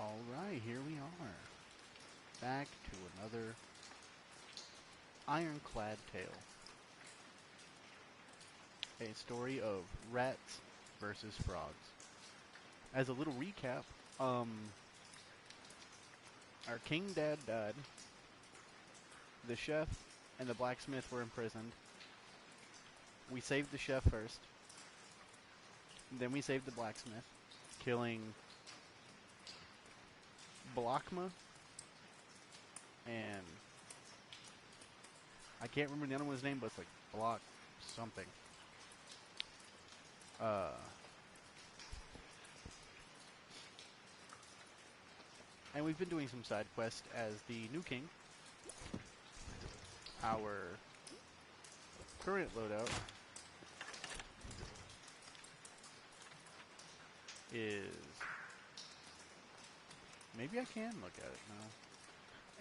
Alright, here we are. Back to another ironclad tale. A story of rats versus frogs. As a little recap, our king dad died. The chef and the blacksmith were imprisoned. We saved the chef first. Then we saved the blacksmith, killing Blockma and I can't remember the other one's name, but it's like Block something. And we've been doing some side quests as the new king. Our current loadout is... Maybe I can look at it now.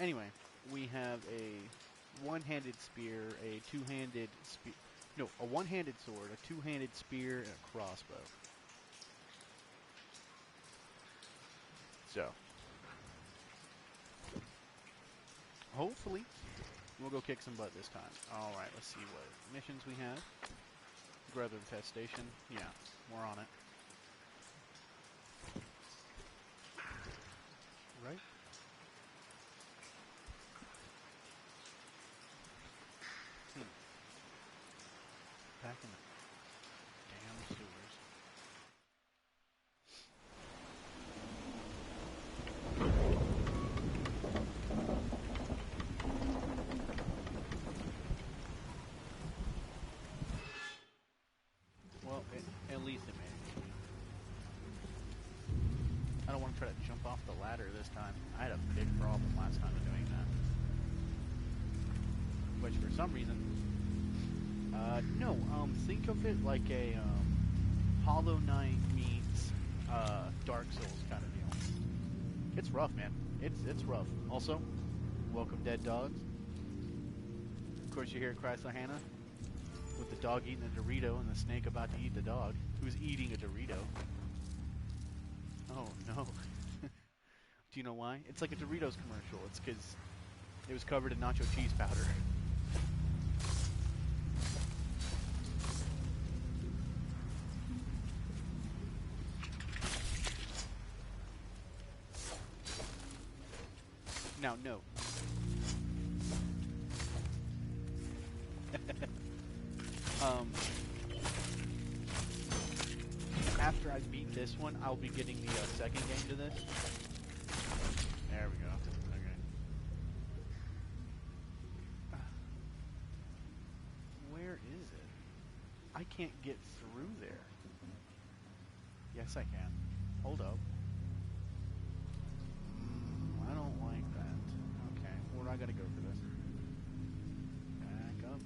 Anyway, we have a one-handed spear, a two-handed spear... No, a one-handed sword, a two-handed spear, and a crossbow. So, hopefully, we'll go kick some butt this time. Alright, let's see what missions we have. Grub infestation. Yeah, we're on it. Right? Back in the damn sewers. Well, at least it made it. I don't want to try to jump off the ladder this time. I had a big problem last time of doing that. Which, for some reason... no, think of it like a, Hollow Knight meets, Dark Souls kind of deal. It's rough, man. It's rough. Also, welcome dead dogs. Of course, you hear Chrysler Hannah with the dog eating a Dorito and the snake about to eat the dog, who's eating a Dorito. Oh, no. Do you know why? It's like a Doritos commercial. It's because it was covered in nacho cheese powder. Now, no. After I beat this one, I'll be getting the second game to this. There we go. Okay. Where is it? I can't get through there. Yes, I can. Hold up. I don't like that. Okay, we're not gonna go for this. Back up.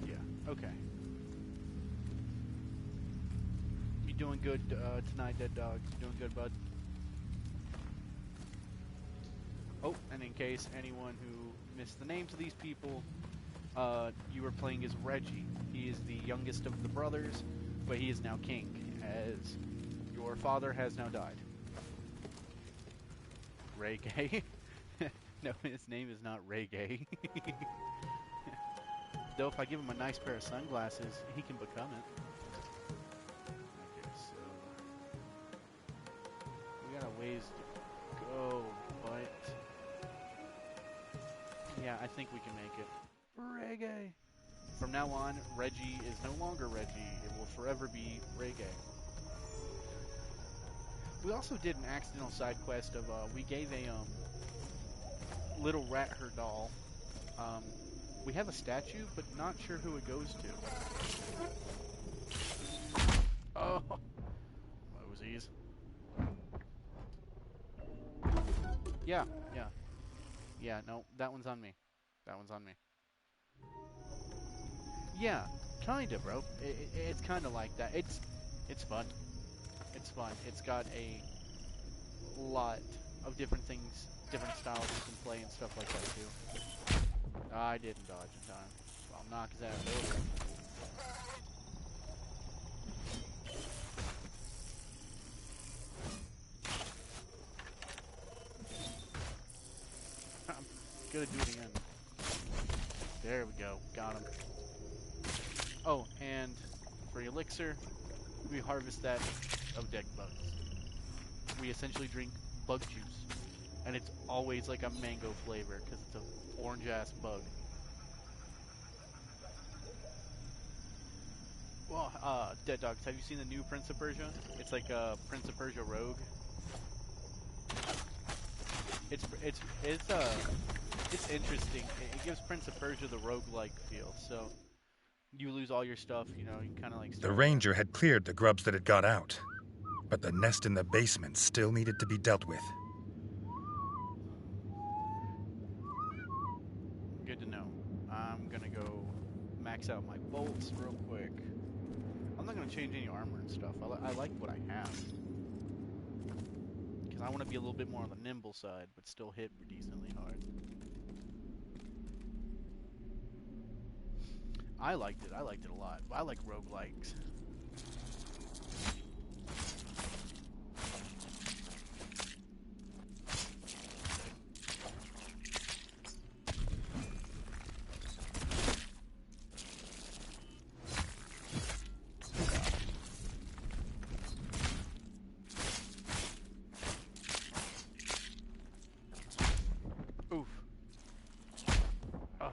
Yeah, okay. You doing good tonight, dead dog? You doing good, bud? Oh, and in case anyone who missed the names of these people, you were playing as Regi. He is the youngest of the brothers, but he is now king, as your father has now died. Regi. No, his name is not Regi. Though if I give him a nice pair of sunglasses, he can become it. Okay, so we got a ways to go, but yeah, I think we can make it. Regi. From now on, Regi is no longer Regi. It will forever be Regi. We also did an accidental side quest of, we gave a, little rat her doll. We have a statue, but not sure who it goes to. Oh! Mosies. Yeah. Yeah, no, that one's on me. That one's on me. Yeah, kinda, bro. It's kinda like that. It's fun. It's fun. It's got a lot of different things, different styles you can play and stuff like that too. I didn't dodge in time. So I'll knock his ass over. gotta do it again. There we go. Got him. Oh, and for elixir, we harvest that of dead bugs. We essentially drink bug juice. And it's always like a mango flavor because it's an orange-ass bug. Well, Dead Dogs, have you seen the new Prince of Persia? It's like a Prince of Persia rogue. It's interesting. It gives Prince of Persia the roguelike feel. So you lose all your stuff, you know, you kind of like The ranger had cleared the grubs that had got out, but the nest in the basement still needed to be dealt with. Good to know. I'm gonna go max out my bolts real quick. I'm not gonna change any armor and stuff. I like what I have. Because I want to be a little bit more on the nimble side, but still hit decently hard. I liked it. I liked it a lot. I like roguelikes. Oof. Oh.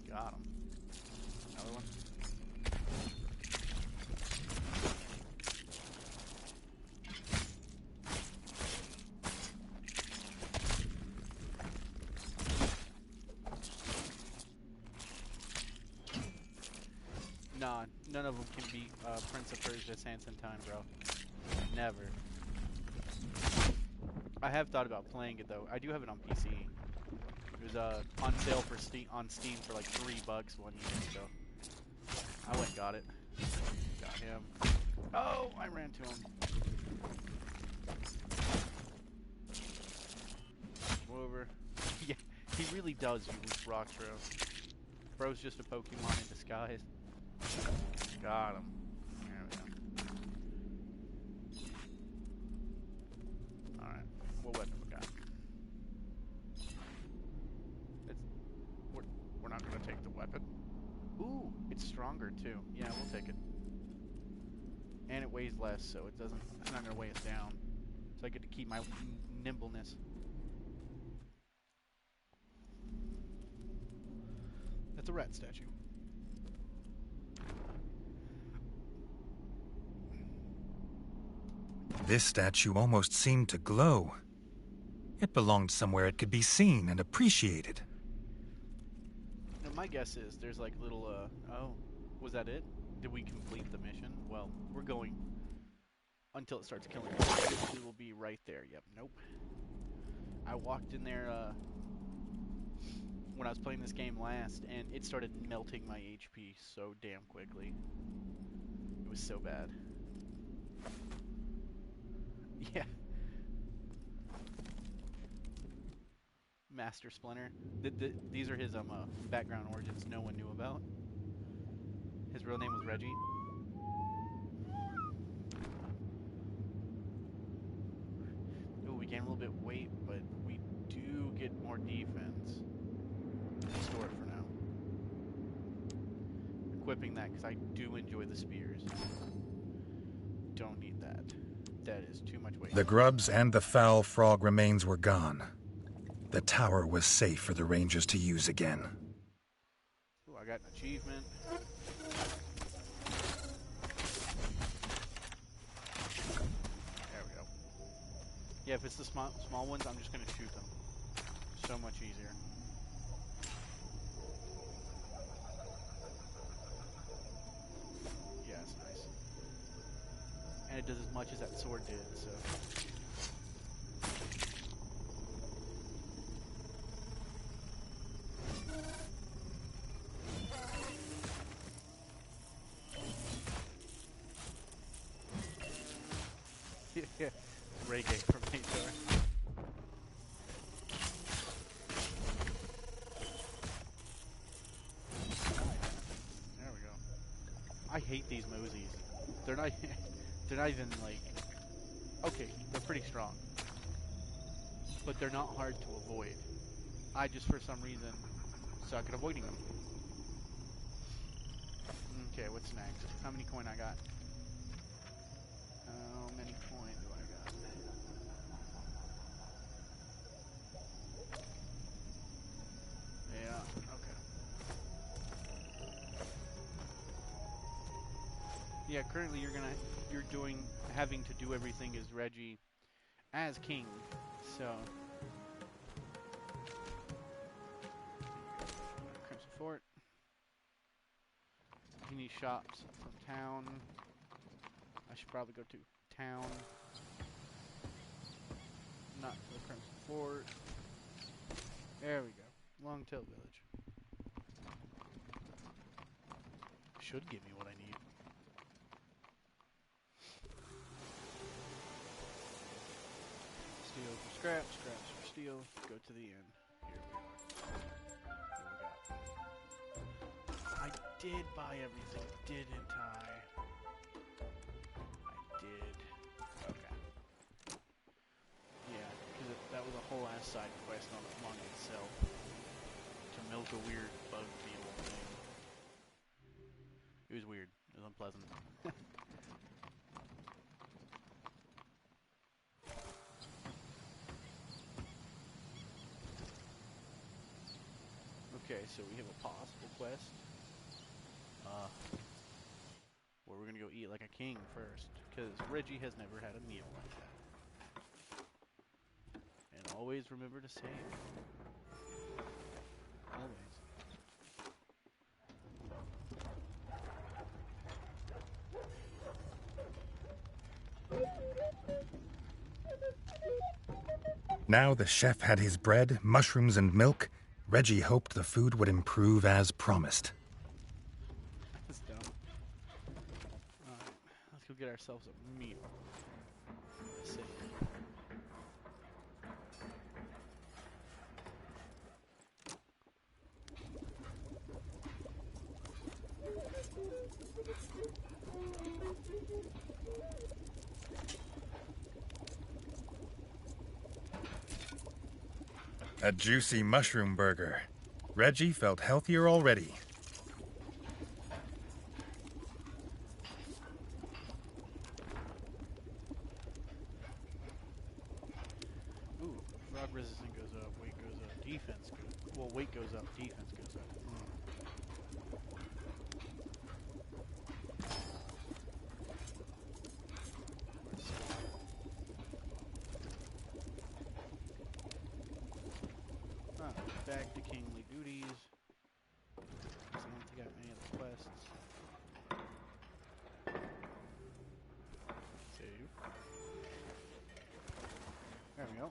Got him. Another one. Nah, none of them can beat Prince of Persia Sands in Time, bro. Never. I have thought about playing it though. I do have it on PC. It was on sale for on Steam for like $3 one year, so I went and got it. Got him. Oh, I ran to him. Come over. Yeah, he really does use rock throw. Bro's just a Pokemon in disguise. Got him. There we go. Alright. What weapon we got? We're not gonna take the weapon. Ooh, it's stronger too. Yeah, we'll take it. And it weighs less, so it's not gonna weigh us down. So I get to keep my nimbleness. That's a rat statue. This statue almost seemed to glow. It belonged somewhere it could be seen and appreciated. Now my guess is there's like little, oh, was that it? Did we complete the mission? Well, we're going until it starts killing us. It will be right there. Yep, nope. I walked in there, when I was playing this game last, and it started melting my HP so damn quickly. It was so bad. Yeah. Master Splinter. These are his background origins no one knew about. His real name was Regi. Ooh, we gain a little bit weight, but we do get more defense. We'll store it for now. Equipping that because I do enjoy the spears. Don't need that. That is too much weight. The grubs and the foul frog remains were gone. The tower was safe for the rangers to use again. Ooh, I got an achievement. There we go. Yeah, if it's the small ones, I'm just going to shoot them. So much easier. Yeah, it's nice. And it does as much as that sword did, so... Yeah, Regi from HR. There we go. I hate these Mosies. They're not. They're not even like. Okay, they're pretty strong, but they're not hard to avoid. I just, for some reason, suck at avoiding them. Okay, what's next? How many coin I got? How many coin do I got? Yeah, okay. Yeah, currently you're having to do everything as Regi, as king, so. Crimson Fort. He needs shops from town. I should probably go to town. Not to the Crimson Fort. There we go. Longtail Village. Should give me what I need. Steel for scrap, scraps for steel. Go to the inn. Here we are. I did buy everything, didn't I? I did. Okay. Yeah, because that was a whole ass side quest on itself. To milk a weird bug beetle thing. It was weird. It was unpleasant. Okay, so we have a possible quest. Where we're gonna go eat like a king first, because Regi has never had a meal like that. And always remember to save. Always. Now the chef had his bread, mushrooms, and milk. Regi hoped the food would improve as promised. That's dumb. Alright, let's go get ourselves a meal. Let's see. A juicy mushroom burger. Regi felt healthier already. Ooh, frog resistance goes up, weight goes up, defense goes up. Well, weight goes up, defense goes up. Back to kingly duties. I don't think I got any other quests. Save. There we go.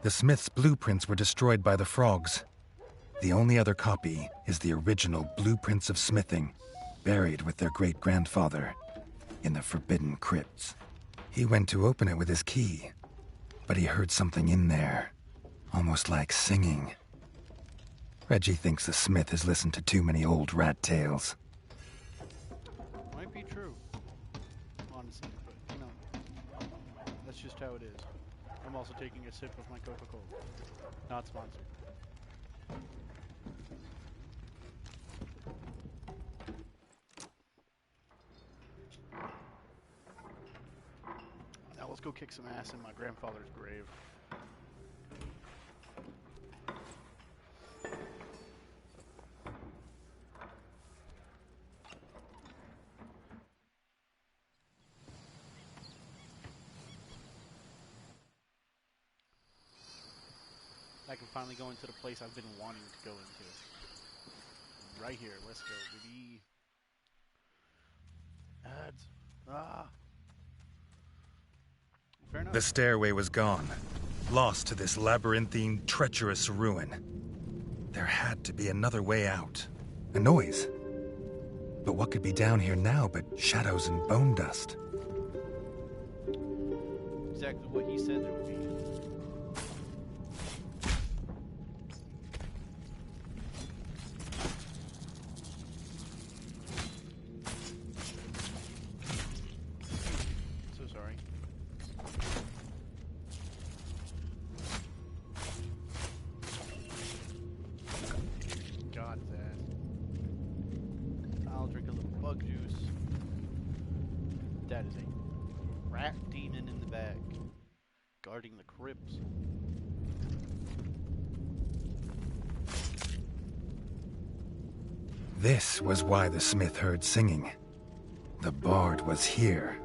The smith's blueprints were destroyed by the frogs. The only other copy is the original blueprints of smithing, buried with their great-grandfather in the forbidden crypts. He went to open it with his key, but he heard something in there, almost like singing. Regi thinks the smith has listened to too many old rat tales. Might be true, honestly, but you know, that's just how it is. I'm also taking a sip of my Coca-Cola. Not sponsored. Now let's go kick some ass in my grandfather's grave. I can finally go into the place I've been wanting to go into. Right here, let's go, baby. Ads. Ah. Fair enough. The stairway was gone, lost to this labyrinthine, treacherous ruin. There had to be another way out. A noise. But what could be down here now but shadows and bone dust? Exactly what he said there would be. frog juice. That is a rat demon in the back, guarding the crypts. This was why the smith heard singing. The bard was here.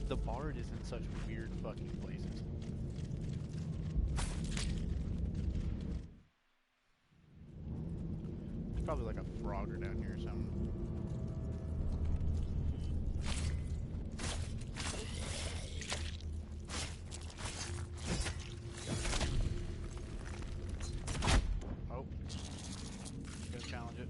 The bard is in such weird fucking places. There's probably like a frogger down here or something. Oh. Gonna challenge it.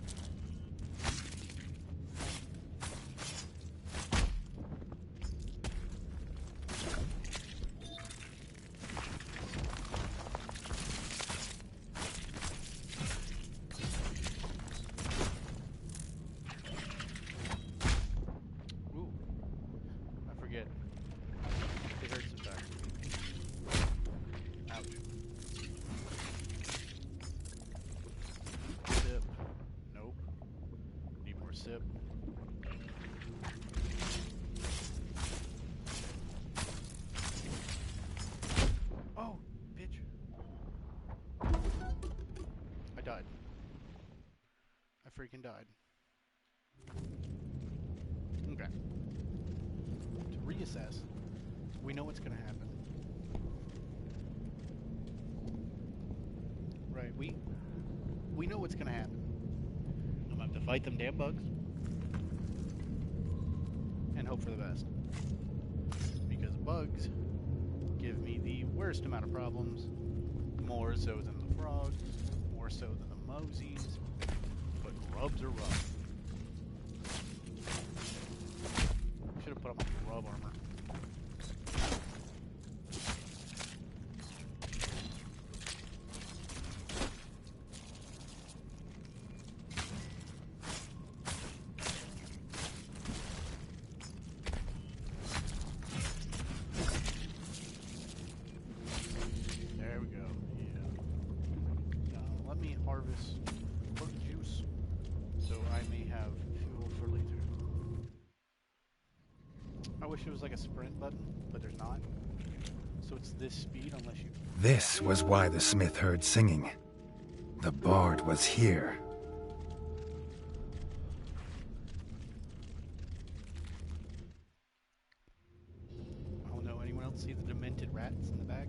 Ooh. I forget. It hurts sometimes. Ouch. Sip. Nope. Need more sip. Oh, bitch. I died. I freaking died. Okay. To reassess, we know what's gonna happen. Right, we know what's gonna happen. I'm gonna have to fight them damn bugs and hope for the best. Because bugs give me the worst amount of problems, more so than the frogs, more so than the mosies, but grubs are rough. Should have put on my grub armor. There we go. Yeah. Now let me harvest bug juice so I may have fuel for later. I wish it was like a sprint button, but there's not. So it's this speed unless you... This was why the smith heard singing. The bard was here. Oh no, anyone else see the demented rats in the back?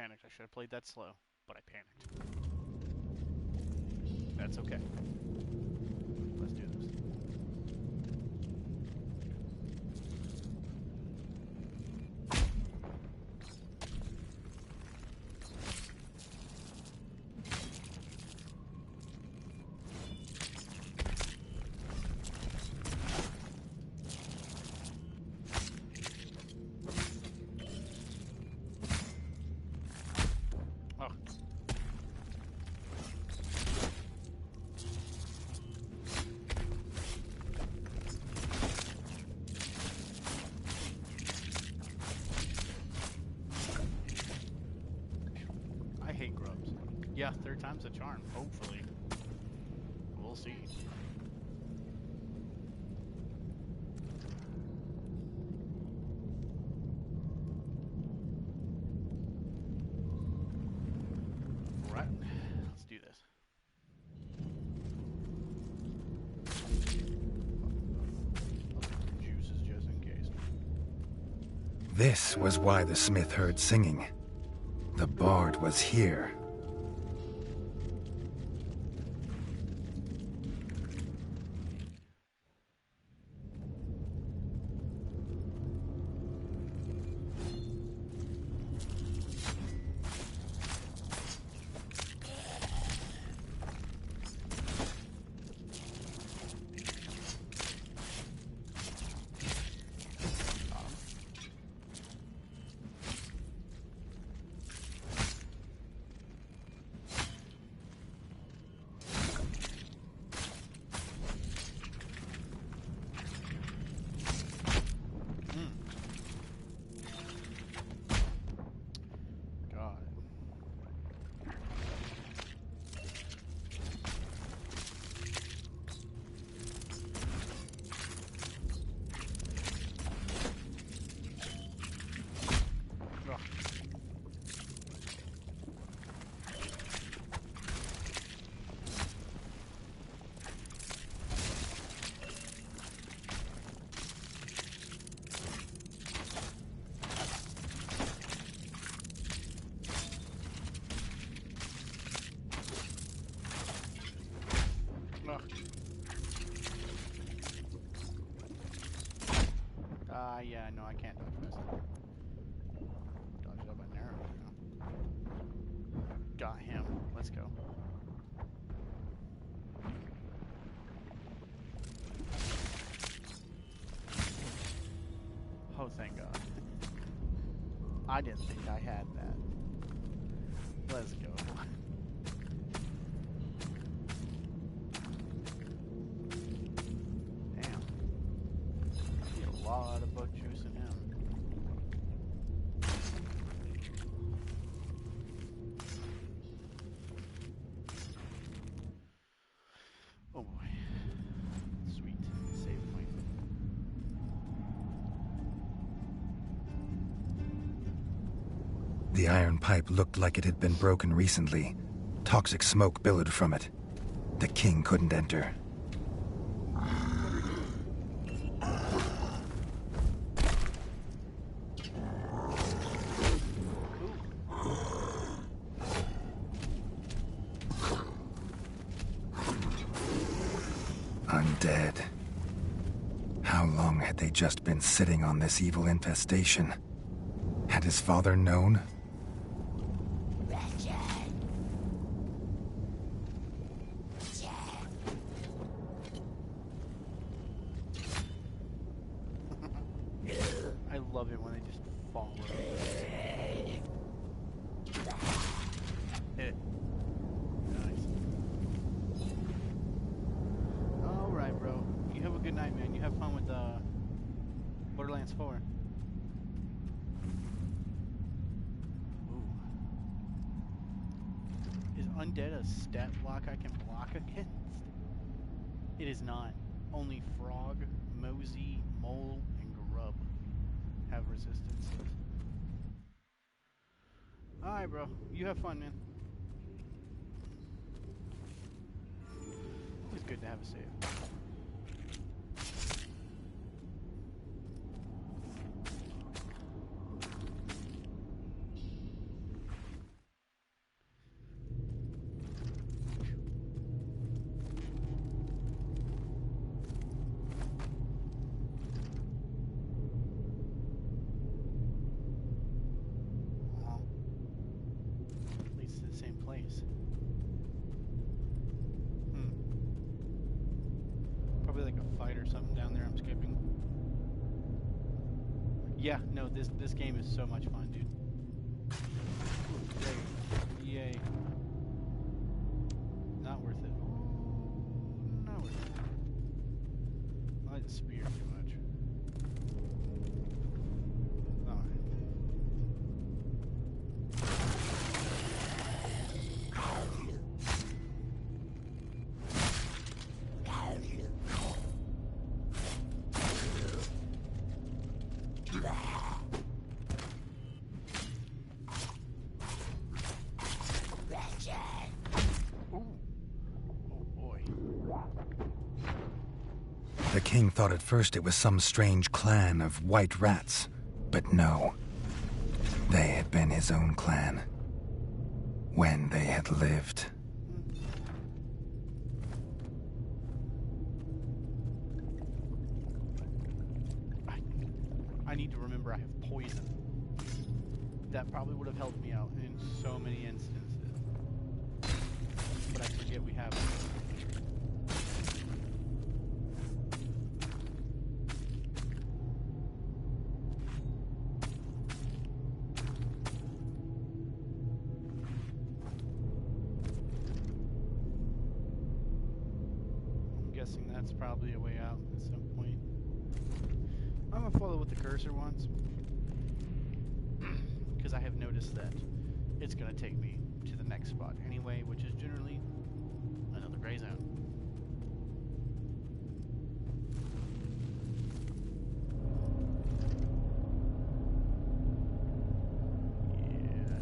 I should have played that slow, but I panicked. That's okay. Let's do this. Yeah, third time's a charm, hopefully. We'll see. Right, let's do this. This was why the smith heard singing. The bard was here. Yeah, no, I can't dodge fast enough. Dodge it up an arrow. Got him. Let's go. Oh, thank God. I didn't think I had that. Let's go. Damn. See a lot of bug juice in him. Oh boy. Sweet. Save point. The iron pipe looked like it had been broken recently. Toxic smoke billowed from it. The king couldn't enter. Undead. How long had they just been sitting on this evil infestation? Had his father known? I love it when they just fall over. Hit it. Nice. Alright, bro. You have a good night, man. You have fun with Borderlands 4. Ooh. Is undead a stat block I can block against? It is not. Only frog, mosey, mole, and grub have resistance. Alright, bro. You have fun, man. Always good to have a save. Yeah, no, this game is so much fun, dude. Yay. Yay. Not worth it. Not worth it. I like the spear too much. Alright. The king thought at first it was some strange clan of white rats, But no. They had been his own clan. When they had lived. I need to remember I have poison. That probably would have helped me out in so many instances. But I forget we have it. I'm guessing that's probably a way out at some point. I'm gonna follow what the cursor wants. Because I have noticed that it's going to take me to the next spot anyway, which is generally another gray zone. Yeah.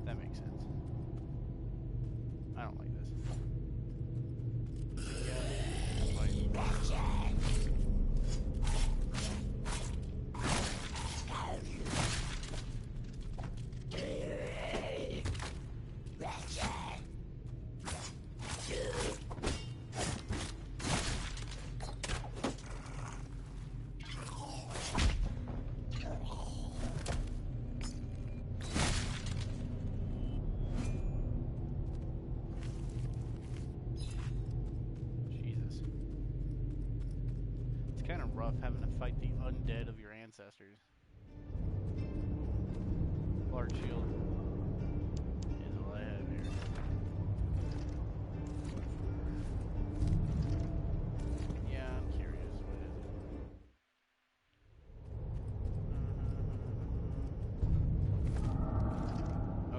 Okay. That makes sense. I don't like this. Yeah. Like, kind of rough having to fight the undead of your ancestors. Large shield is all I have here. Yeah, I'm curious. What is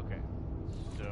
it? Okay, so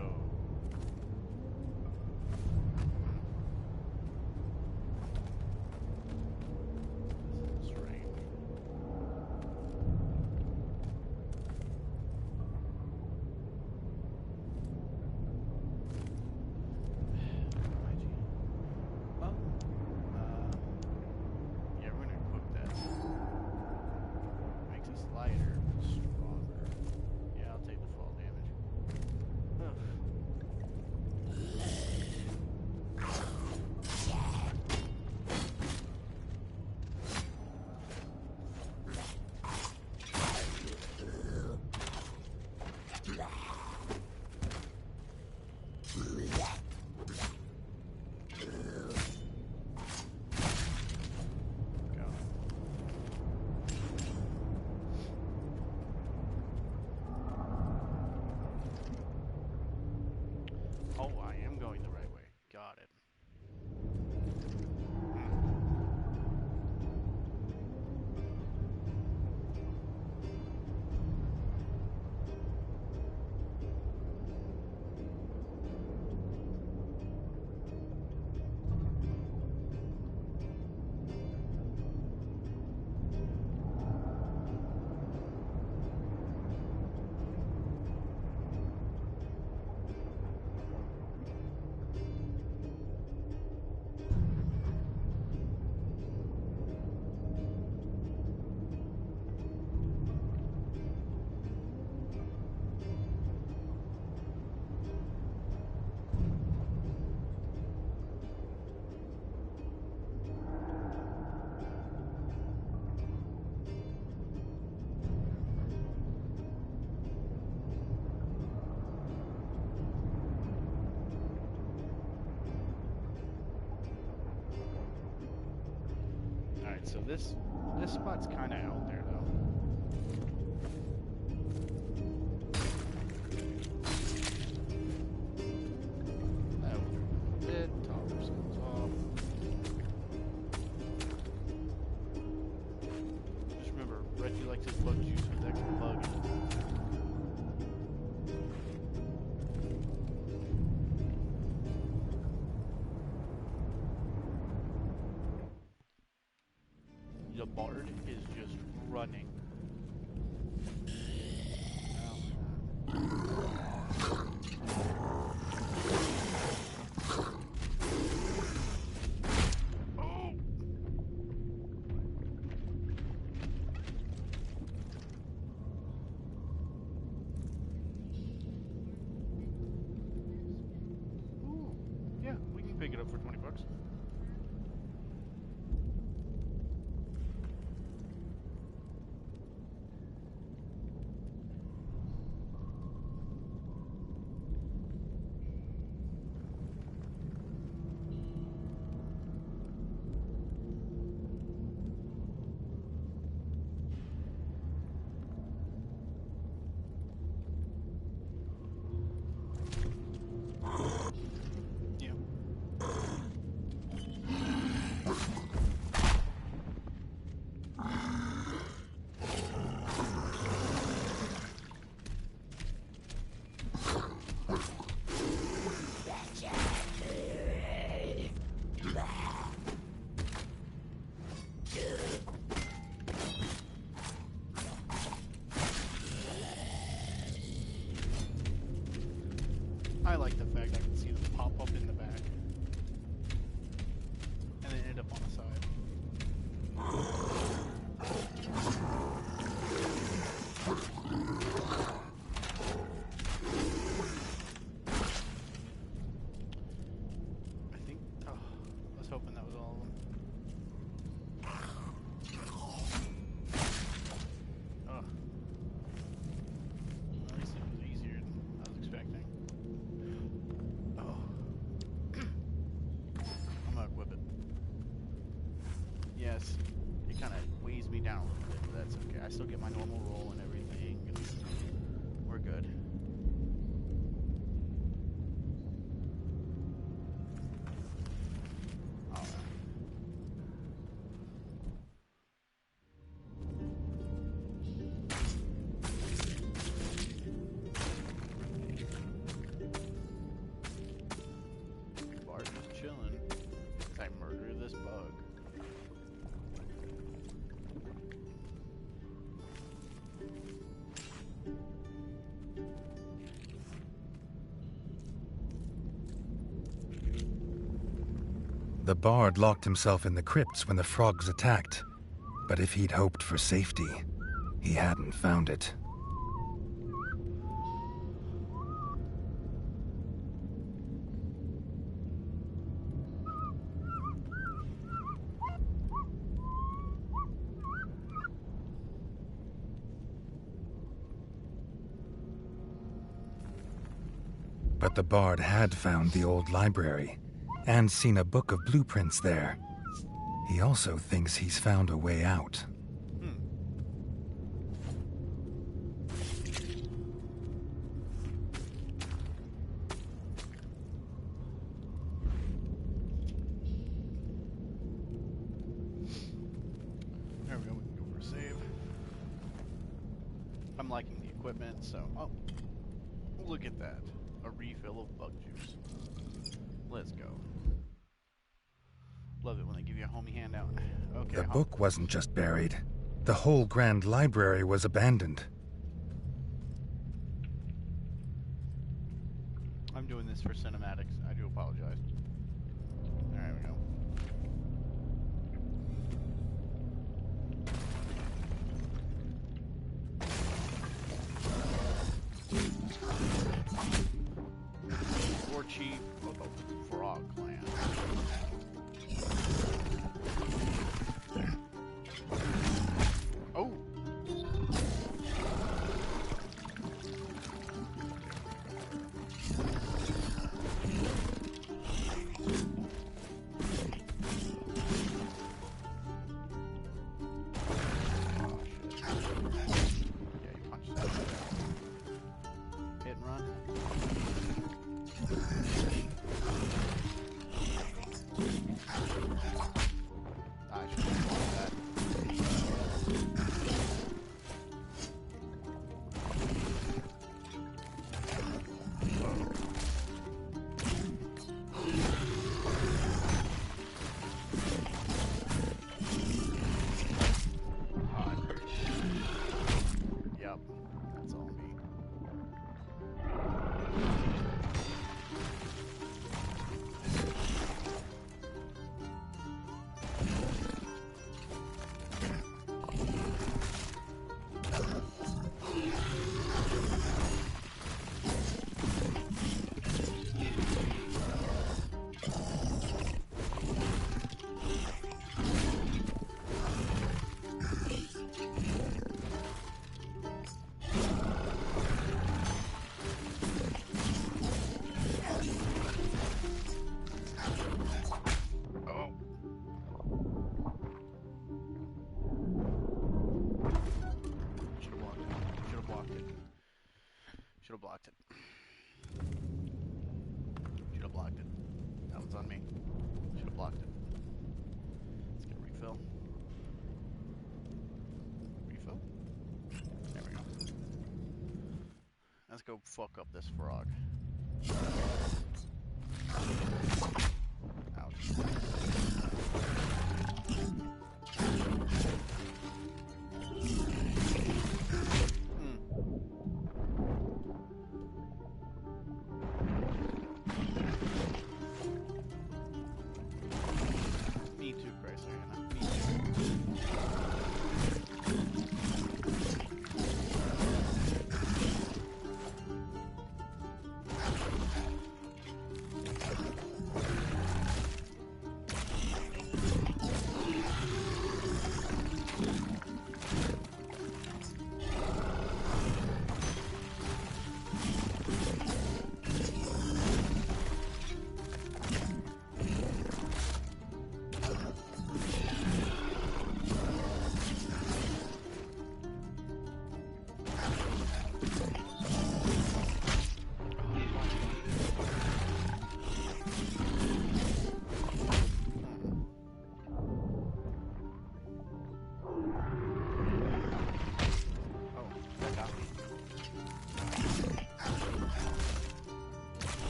so this spot's kind of out there, though. That was a bit. Top ourselves off. Just remember, Regi likes his bug juice with extra bug. The bard is just running. Oh! I like the fact I can see them pop up in the back. And then end up on the side. I think, oh, I was hoping that was all of them. Ugh. At least it was easier than I was expecting. Oh. I'm gonna equip it. Yes, it kind of weighs me down a little bit, but that's okay. I still get my normal roll and everything, and we're good. Alright. Bart is chilling. I murder this bug. The bard locked himself in the crypts when the frogs attacked, but if he'd hoped for safety, he hadn't found it. But the bard had found the old library and seen a book of blueprints there. He also thinks he's found a way out. There we go, we can go for a save. I'm liking the equipment, so... Oh, look at that. A refill of bug juice. Let's go. Love it when they give you a homie handout. Okay. The book wasn't just buried. The whole grand library was abandoned. I'm doing this for cinematics. I do apologize. There we go. War chief of the Frog Clan. Oh! Should have blocked it. Should have blocked it. That one's on me. Should have blocked it. Let's get a refill. Refill? There we go. Let's go fuck up this frog. Ouch.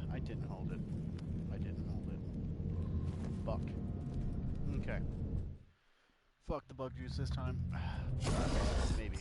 I didn't hold it. I didn't hold it. Buck. Okay. Fuck the bug juice this time. Maybe.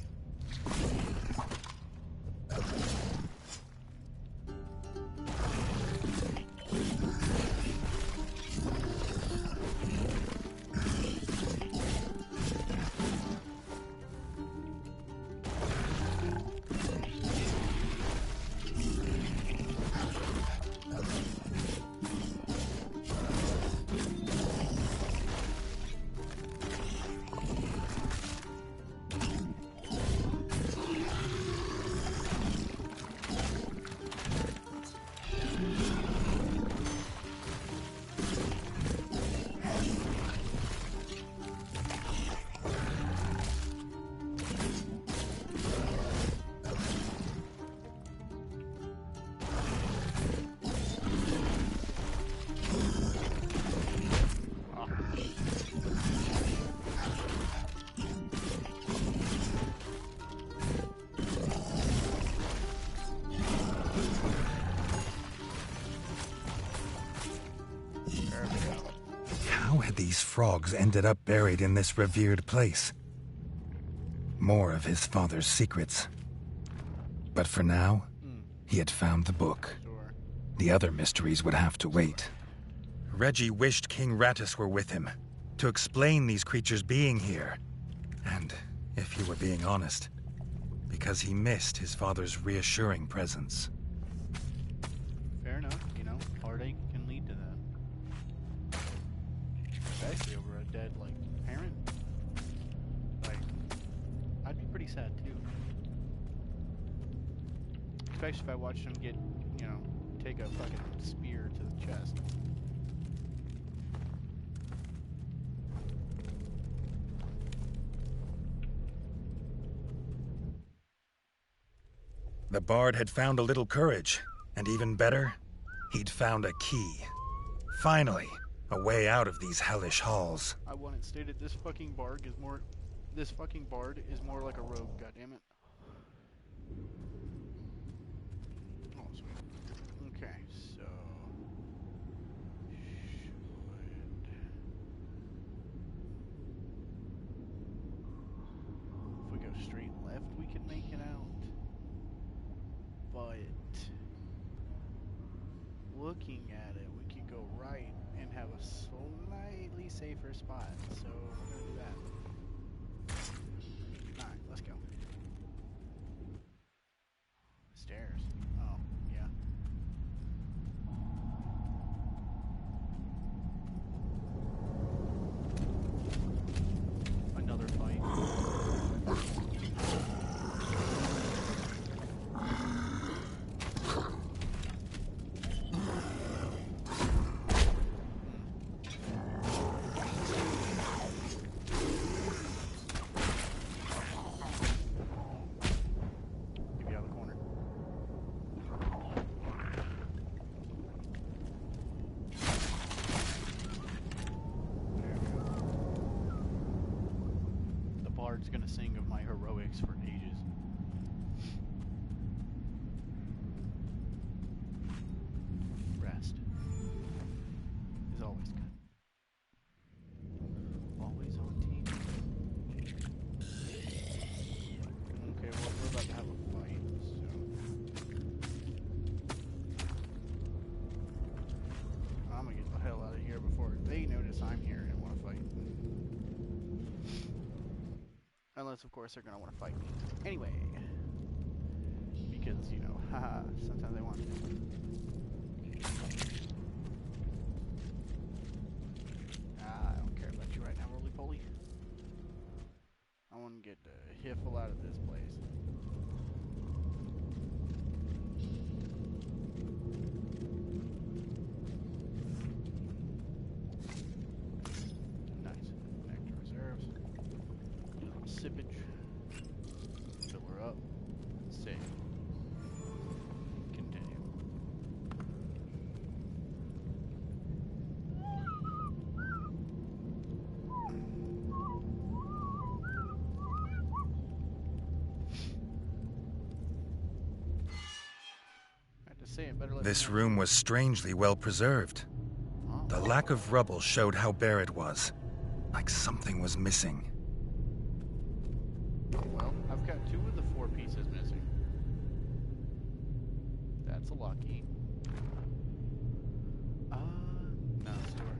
How had these frogs ended up buried in this revered place? More of his father's secrets. But for now, he had found the book. Sure. The other mysteries would have to wait. Regi wished King Rattus were with him, to explain these creatures being here. And, if he were being honest, because he missed his father's reassuring presence. Fair enough, you know, heartache can lead to that. Especially over a dead, like, parent. Like, I'd be pretty sad too. Especially if I watched him get, you know, take a fucking spear to the chest. The bard had found a little courage, and even better, he'd found a key. Finally, a way out of these hellish halls. I want it stated this fucking bard is more like a rogue, goddammit. Oh, sweet. Okay, so if we go straight left we can make it out. But looking at it, we could go right and have a slightly safer spot. So we're gonna do that. Alright, let's go. Stairs. Oh, yeah. Another fight. Bard's gonna sing of my heroics for ages. Rest is always good. Always on team. Okay, well, we're about to have a fight, so I'm gonna get the hell out of here before they notice I'm here and want to fight. Unless, of course, they're going to want to fight me. Anyway. because, you know, haha, sometimes they want to. I don't care about you right now, roly-poly. I want to get the hiffle out of this place. Nice. Nectar reserves. A little sippage. Fill her up. Save. Continue. I had to say it better. This room was strangely well preserved. Oh. The lack of rubble showed how bare it was, like something was missing. Well, I've got 2 of the 4 pieces missing. That's lucky. No, sewer.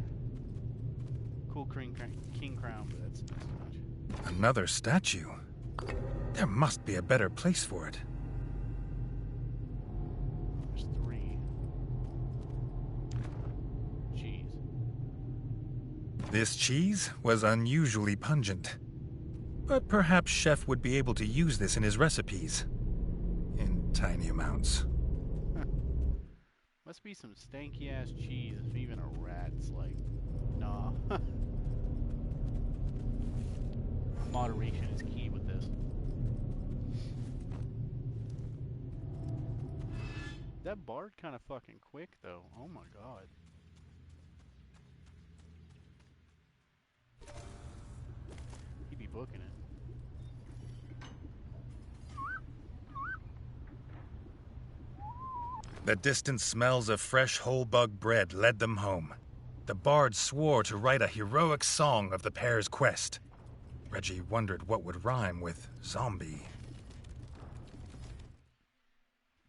Cool king crown, but that's not so much. Another statue. There must be a better place for it. There's 3. Cheese. This cheese was unusually pungent. But perhaps Chef would be able to use this in his recipes. In tiny amounts. Must be some stanky ass cheese if even a rat's like, nah. Moderation is key with this. That bard kind of fucking quick though. Oh my god. He be booking it. The distant smells of fresh whole bug bread led them home. The bard swore to write a heroic song of the pair's quest. Regi wondered what would rhyme with zombie.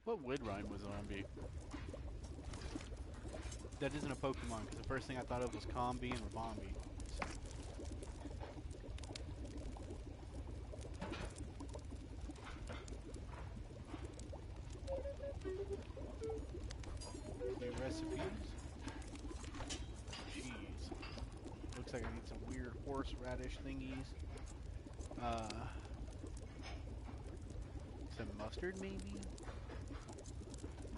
What would rhyme with zombie? That isn't a Pokemon, because the first thing I thought of was Combi and Rabombi. New recipes. Cheese. Looks like I need some weird horseradish thingies. Some mustard maybe?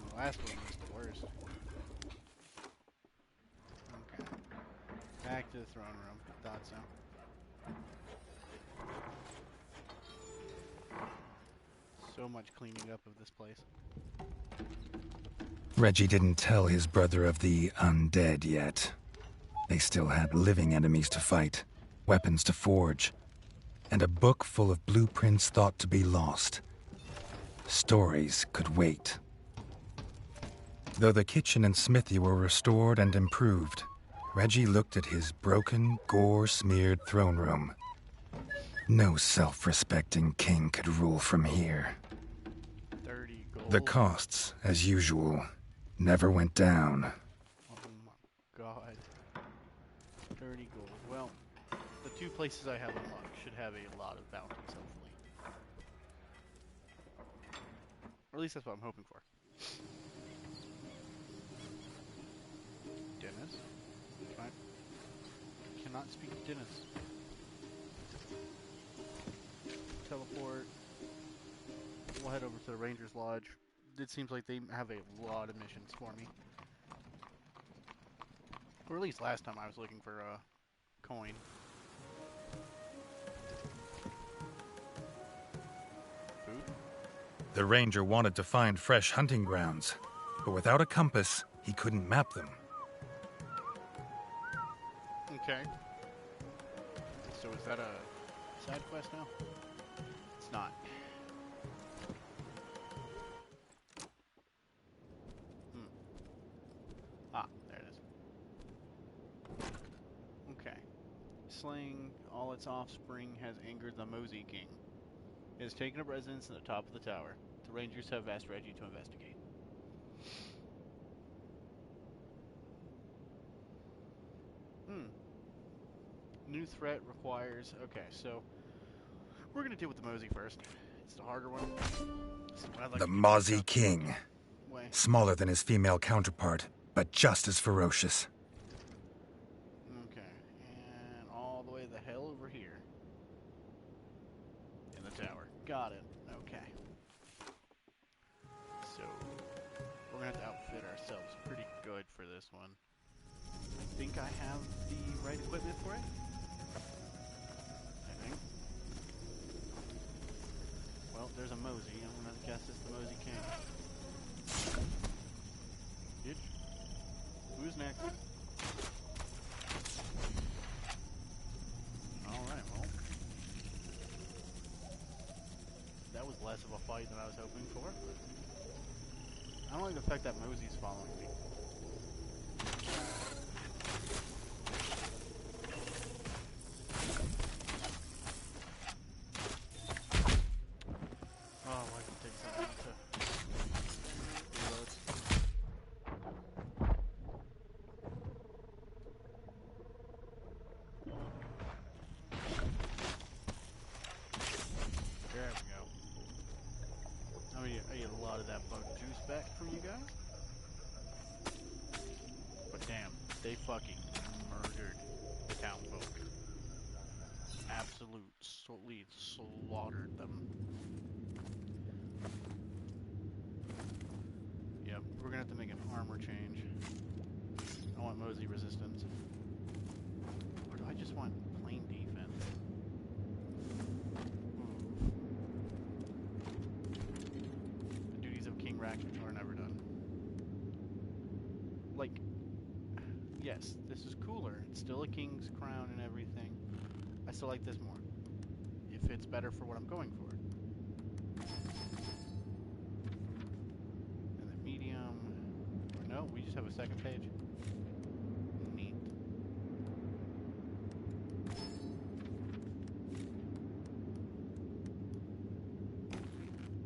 The last one was the worst. Okay. Back to the throne room. Thought so. So much cleaning up of this place. Regi didn't tell his brother of the undead yet. They still had living enemies to fight, weapons to forge, and a book full of blueprints thought to be lost. Stories could wait. Though the kitchen and smithy were restored and improved, Regi looked at his broken, gore-smeared throne room. No self-respecting king could rule from here. 30 gold. The costs, as usual, never went down. Oh my god. 30 gold. Well, the 2 places I have unlocked should have a lot of bounties, hopefully. Or at least that's what I'm hoping for. Dennis? I cannot speak to Dennis. Teleport. We'll head over to the Ranger's Lodge. It seems like they have a lot of missions for me. Or at least last time I was looking for a coin. Food? The ranger wanted to find fresh hunting grounds, but without a compass, he couldn't map them. Okay. So is that a side quest now? It's not. Ah, there it is. Okay. Slaying all its offspring has angered the Mosey King. It has taken up residence in the top of the tower. The Rangers have asked Regi to investigate. New threat requires... Okay, so... We're going to deal with the Mosey first. It's the harder one. I'd like The to give Mozzie you King. a way. Smaller than his female counterpart, but just as ferocious. Okay, and all the way the hell over here. In the tower. Got it. Okay. So, we're gonna have to outfit ourselves pretty good for this one. I think I have the right equipment for it. I think. Well, there's a Mosey. I'm gonna guess it's the Mosey King. Bitch. Who's next? Alright, well. That was less of a fight than I was hoping for. I don't like the fact that Mosey's following me. Oh, I can take something to reload. There we go. I get a lot of that bug juice back from you guys. But damn, they fucking murdered the townfolk. Absolutely slaughtered them. Yep, we're gonna have to make an armor change. I want Mosey resistance. Or do I just want plain defense? The duties of King Rack are never done. Like, yes, this is cooler. It's still a king's crown and everything. I still like this more. If it's better for what I'm going for. And then medium. Or no, we just have a second page. Neat.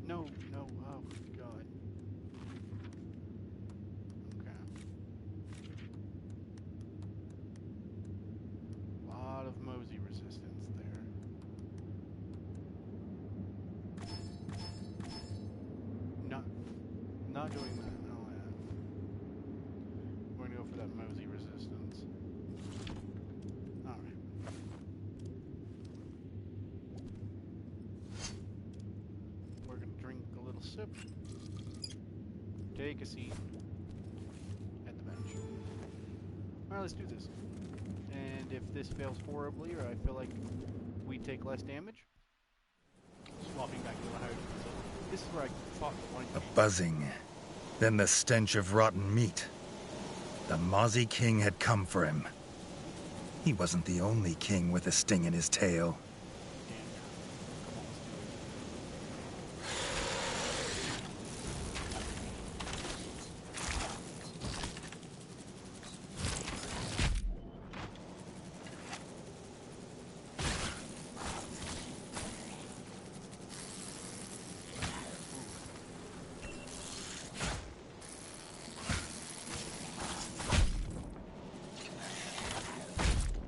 No, no, oh god. Okay. A lot of Mosey resistance there. Not doing that. No, I'm going to go for that Mosey resistance. Alright. We're going to drink a little sip. Take a seat at the bench. Alright, let's do this. And if this fails horribly, or I feel like we take less damage, swapping back to the higher. So this is where I fought the one. A buzzing, then the stench of rotten meat. The Mozzie King had come for him. He wasn't the only king with a sting in his tail.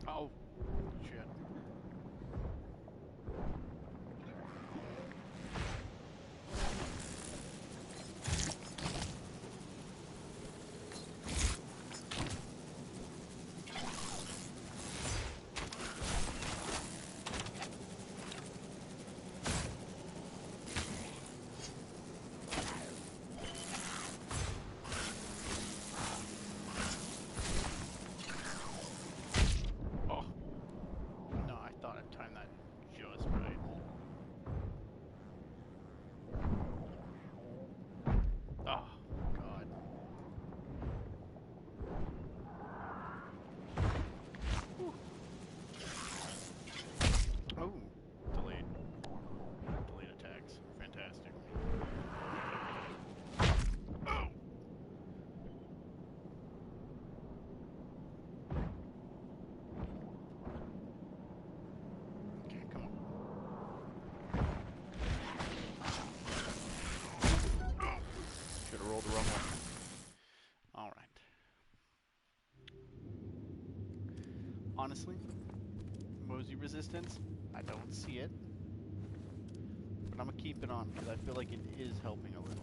Oh, shit. Honestly, Mosey resistance, I don't see it. But I'm gonna keep it on because I feel like it is helping a little.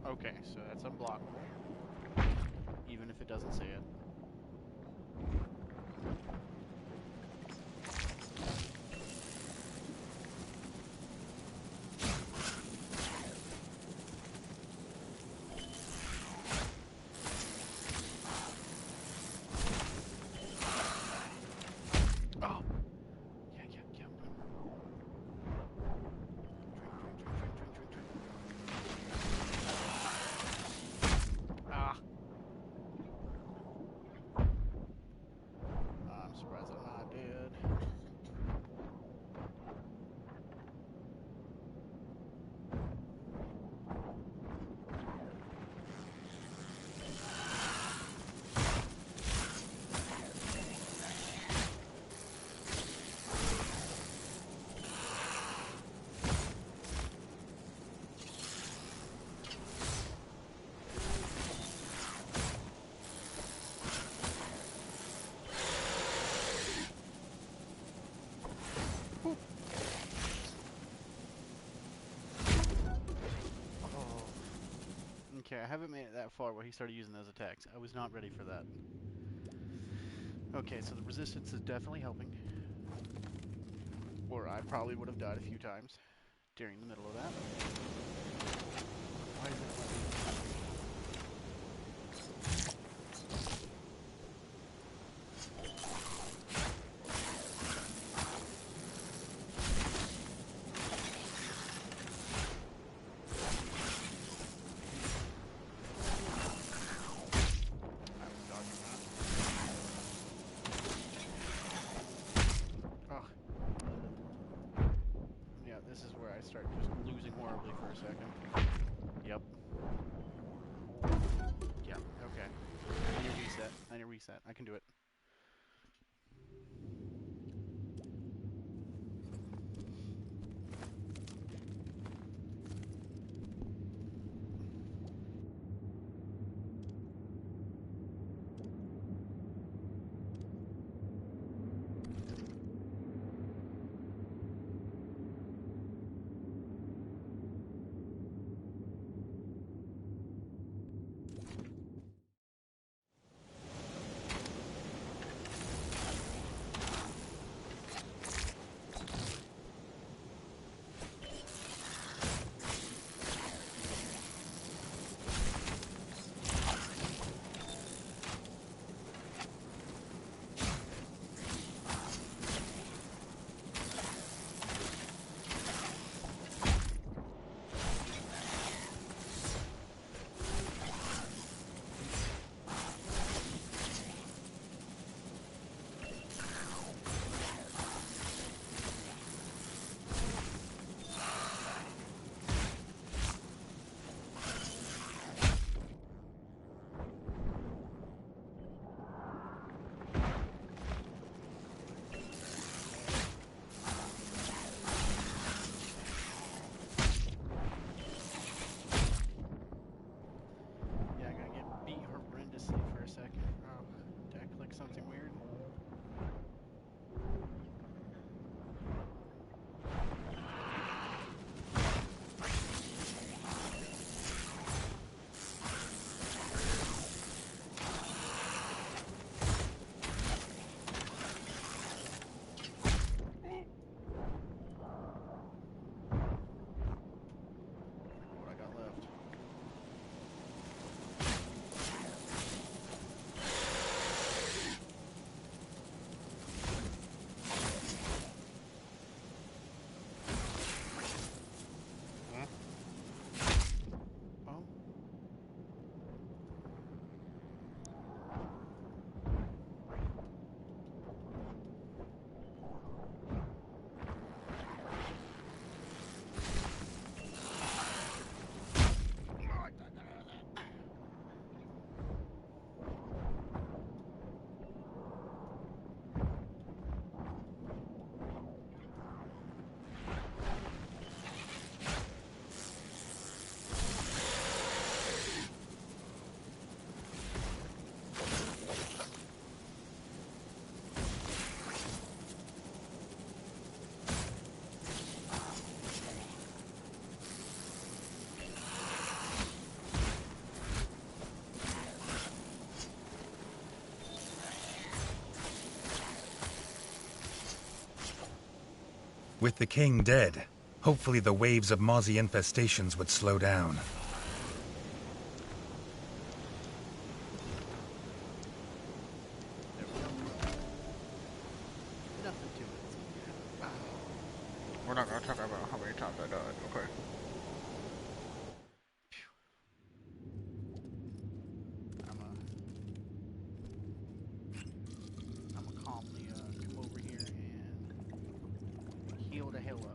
Okay, so that's unblockable, even if it doesn't say it. Oh! Yeah. Drink. Ah! I'm surprised I'm not dead. Whew. Oh. Okay, I haven't made it that far where he started using those attacks. I was not ready for that. Okay, so the resistance is definitely helping. Or I probably would have died a few times during the middle of that. Why is it letting me? I was dodging that. Ugh. Yeah, this is where I start just losing horribly for a second. Yep. Yeah, okay. I need a reset. I can do it. With the king dead, hopefully the waves of mozzie infestations would slow down. There we go. Nothing to it. We're not gonna talk about how many times I died, okay? I'm gonna calmly come over here and heal the hell up.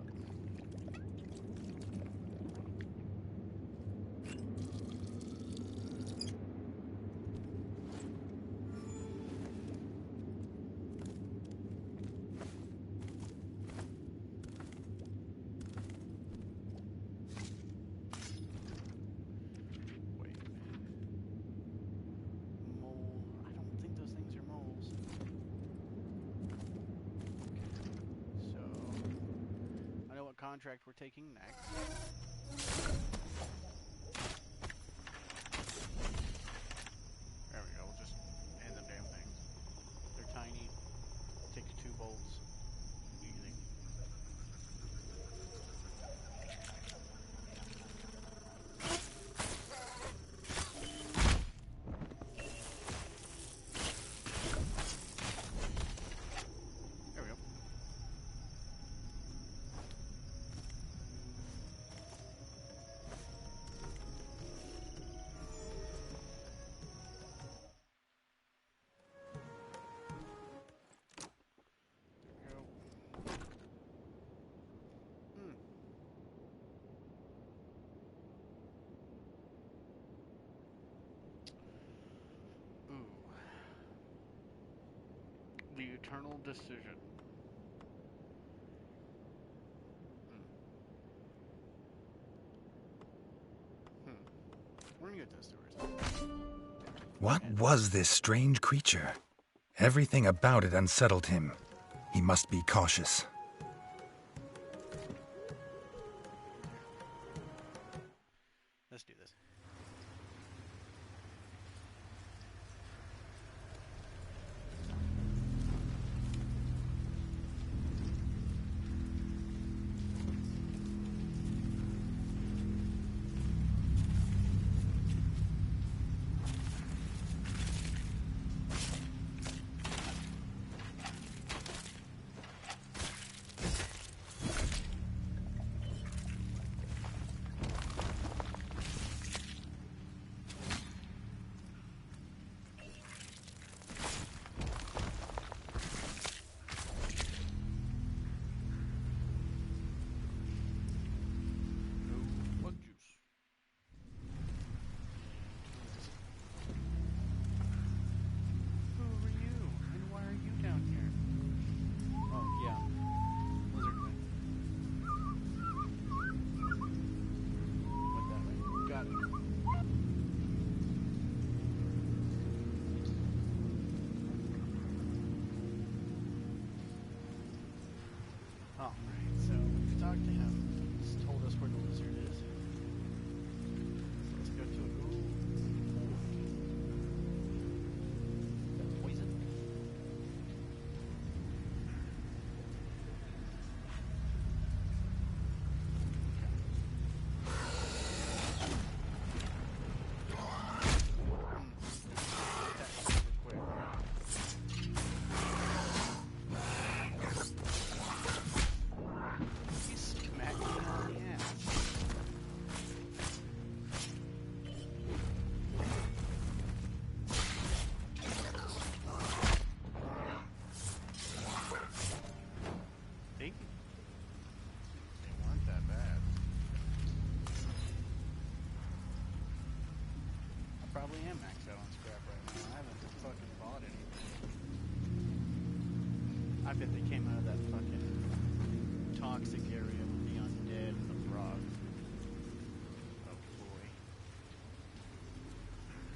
Wait a minute. Mole. I don't think those things are moles. So, I know what contract we're taking next. There we go, we'll just end the damn things. They're tiny, takes 2 bolts, easy. There we go. Ooh. The eternal decision. We're gonna get this first. What was this strange creature? Everything about it unsettled him. He must be cautious. Let's do this. Probably am maxed out on scrap right now. I haven't fucking bought anything. I bet they came out of that fucking toxic area with the undead and the frog. Oh boy.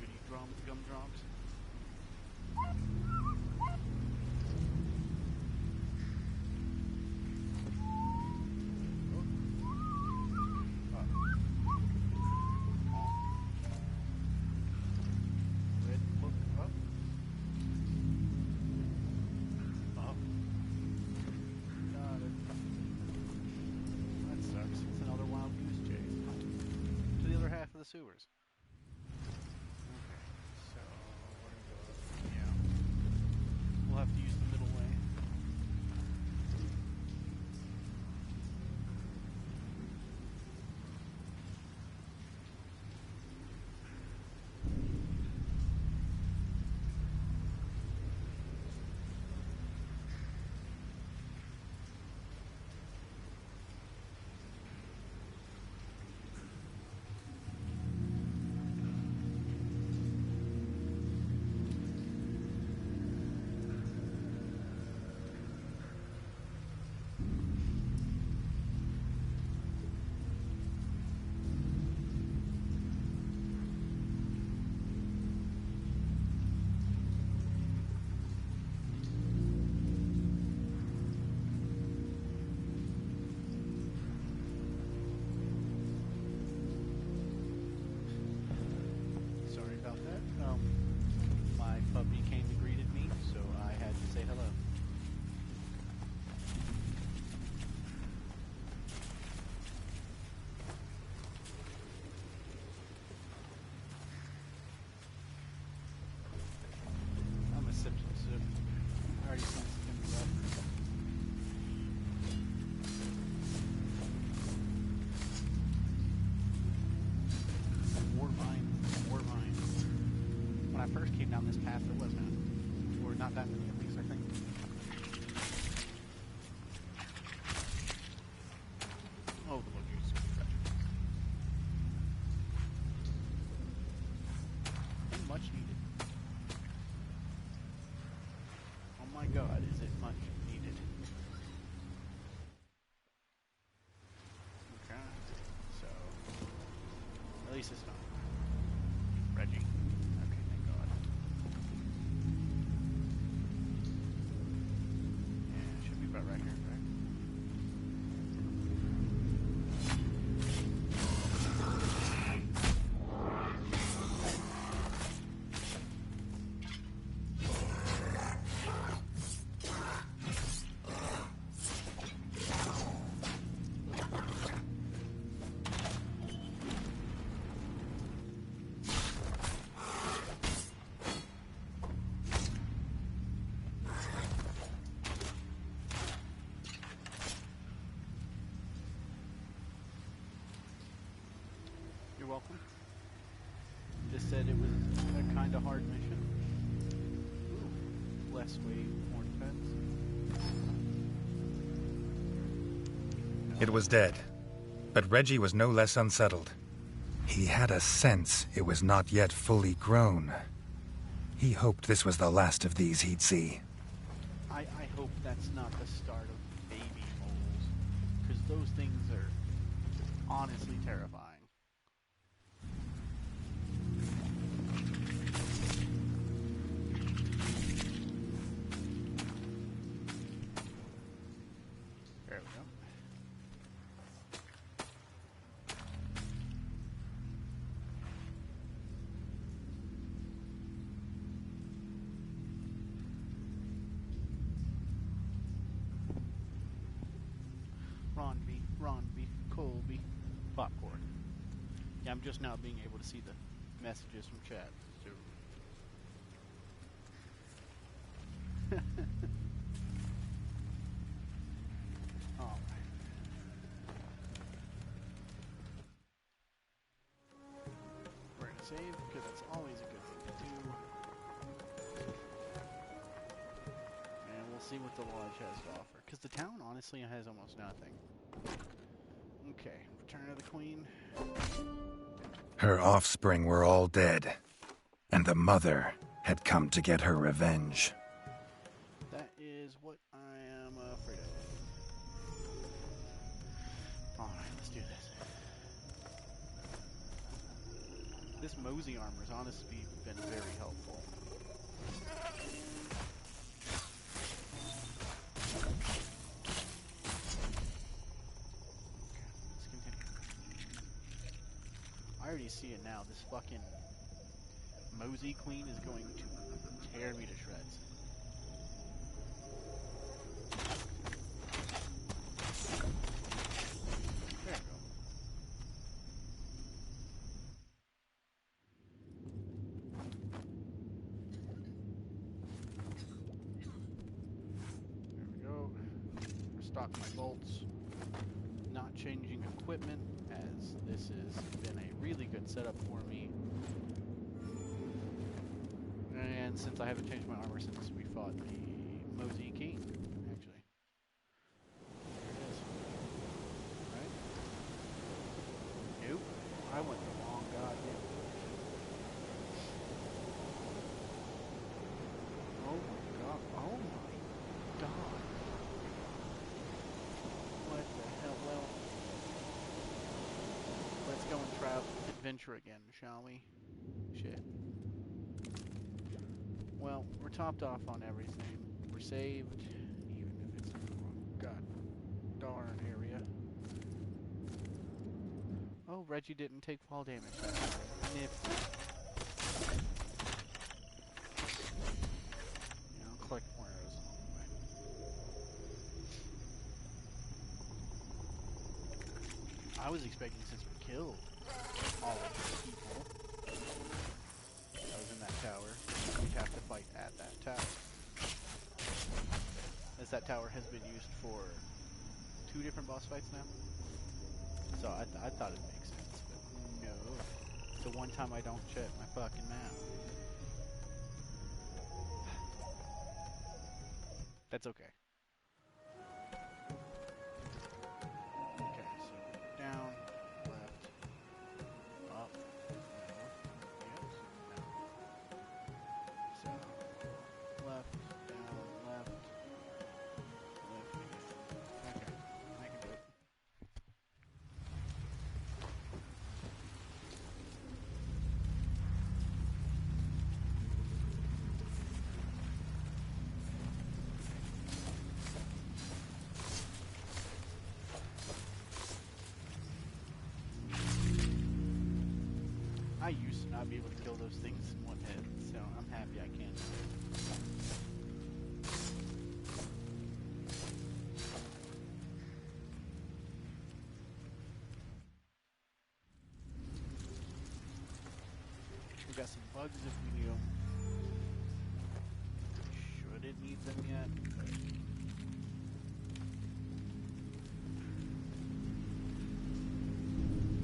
Goody gumdrops. the sewers. Okay, so we're gonna go. Yeah, we'll have to use the middle way. Sorry about that. My puppy came and greeted me, so I had to say hello. I'm a sip. I already sensed it's gonna be rough. War vine. When I first came down this path, there was none. Or not that many, at least, I think. Oh, the luggage. And much needed. Oh my god, is it much needed? Okay, so at least it's not Regi. Okay, thank God. Yeah, it should be about right here, right? You're welcome. Just said it was a kind of hard mission. Ooh, less weight, more defense. It was dead, but Regi was no less unsettled. He had a sense it was not yet fully grown. He hoped this was the last of these he'd see. I hope that's not the start of baby moles, because those things are honestly terrifying. There we go. Ronby, Colby, popcorn. Yeah, I'm just now being able to see the messages from chat. So. Alright. We're gonna save, because that's always a good thing to do. And we'll see what the lodge has to offer. Because the town, honestly, has almost nothing. Okay, Return of the Queen. Her offspring were all dead, and the mother had come to get her revenge. That is what I am afraid of. Alright, let's do this. This Mosey armor's honestly been very helpful. I already see it now. This fucking Mosey Queen is going to tear me to shreds. There we go. stock my bolts. Not changing equipment, as this has been a really good setup for me. And since I haven't changed my armor since we fought the Mosey King, actually. There it is. Right? Nope. I went the wrong goddamn direction. Oh my god. Oh my god. What the hell? Well, let's go and try adventure again, shall we? Shit. Well, we're topped off on everything. We're saved, even if it's in the wrong god darn area. Oh, Regi didn't take fall damage. Nifty. Yeah, I'll collect more arrows along the way. I was expecting, since we killed all of the people that was in that tower, we'd have to fight at that tower. As that tower has been used for 2 different boss fights now. So I thought it'd make sense, but no. It's the one time I don't check my fucking map. That's okay. Okay, so down, left, up, north, yes, down. So, left, down, left, left again. Okay, I can do it. I used to not be able to kill those things in one hit, so I'm happy I can. We got some bugs if we need them. Shouldn't need them yet.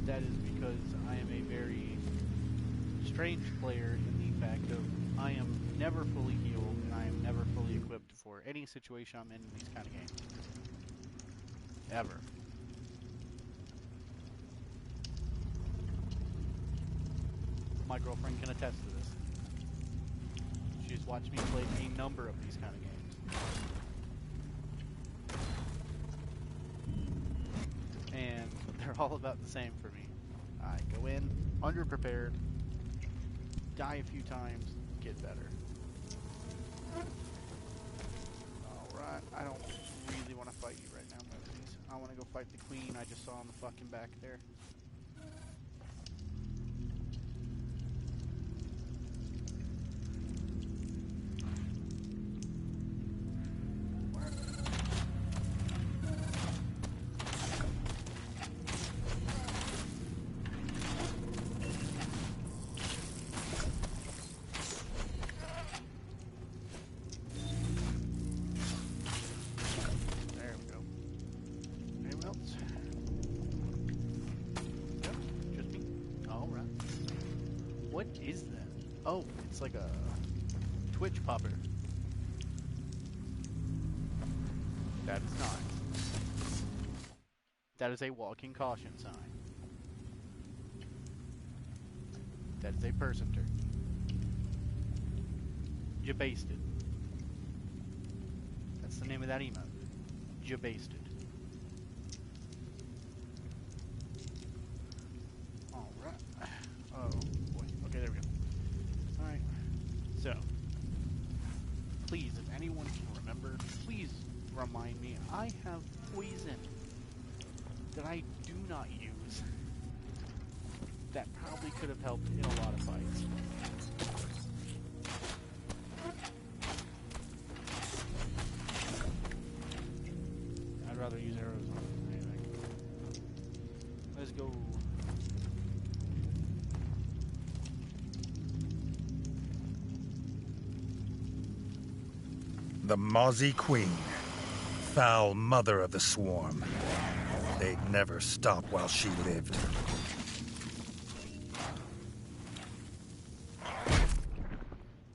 That is because I am a very strange player in the fact of I am never fully healed and I am never fully equipped for any situation I'm in these kind of games. Ever. My girlfriend can attest to this. She's watched me play a number of these kind of games. And they're all about the same for me. I go in, underprepared, die a few times, get better. Alright, I don't really want to fight you right now, Moses. I want to go fight the queen I just saw on the fucking back there. What is that? Oh, it's like a Twitch popper. That is not. That is a walking caution sign. That is a person turkey. You basted. That's the name of that emote. You basted. Alright. Oh boy. Okay, there we go. Alright. So, please, if anyone can remember, please remind me. I have poison that I do not use. That probably could have helped in a lot of fights. I'd rather use arrows on anything. Let's go. The Mosey Queen. Foul mother of the swarm. They'd never stop while she lived.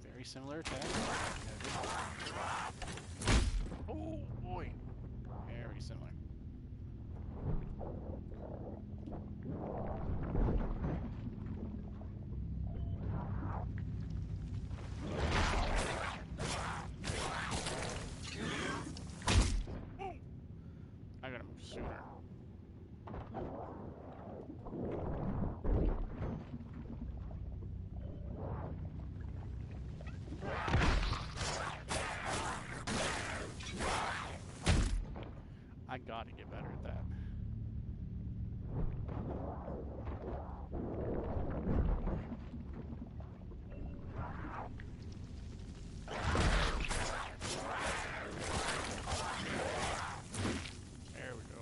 Very similar attack. Oh boy. Very similar. I gotta move sooner. I gotta get better at that. There we go.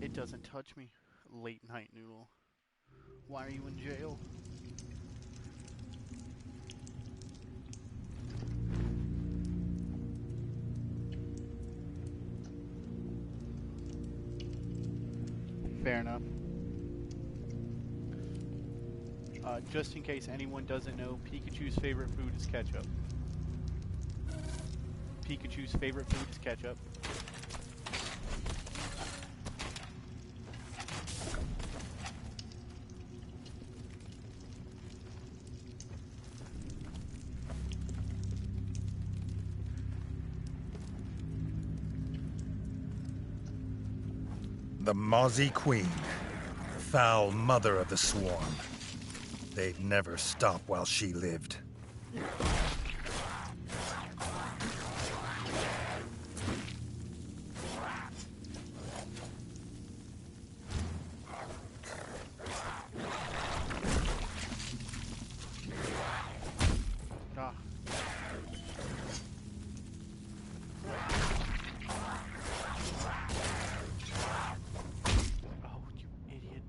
It doesn't touch me. Late night noodle. Why are you in jail? Fair enough. Just in case anyone doesn't know, Pikachu's favorite food is ketchup. Pikachu's favorite food is ketchup. The Mozzie Queen. Foul mother of the swarm. They'd never stop while she lived. Ah. Oh, you idiot.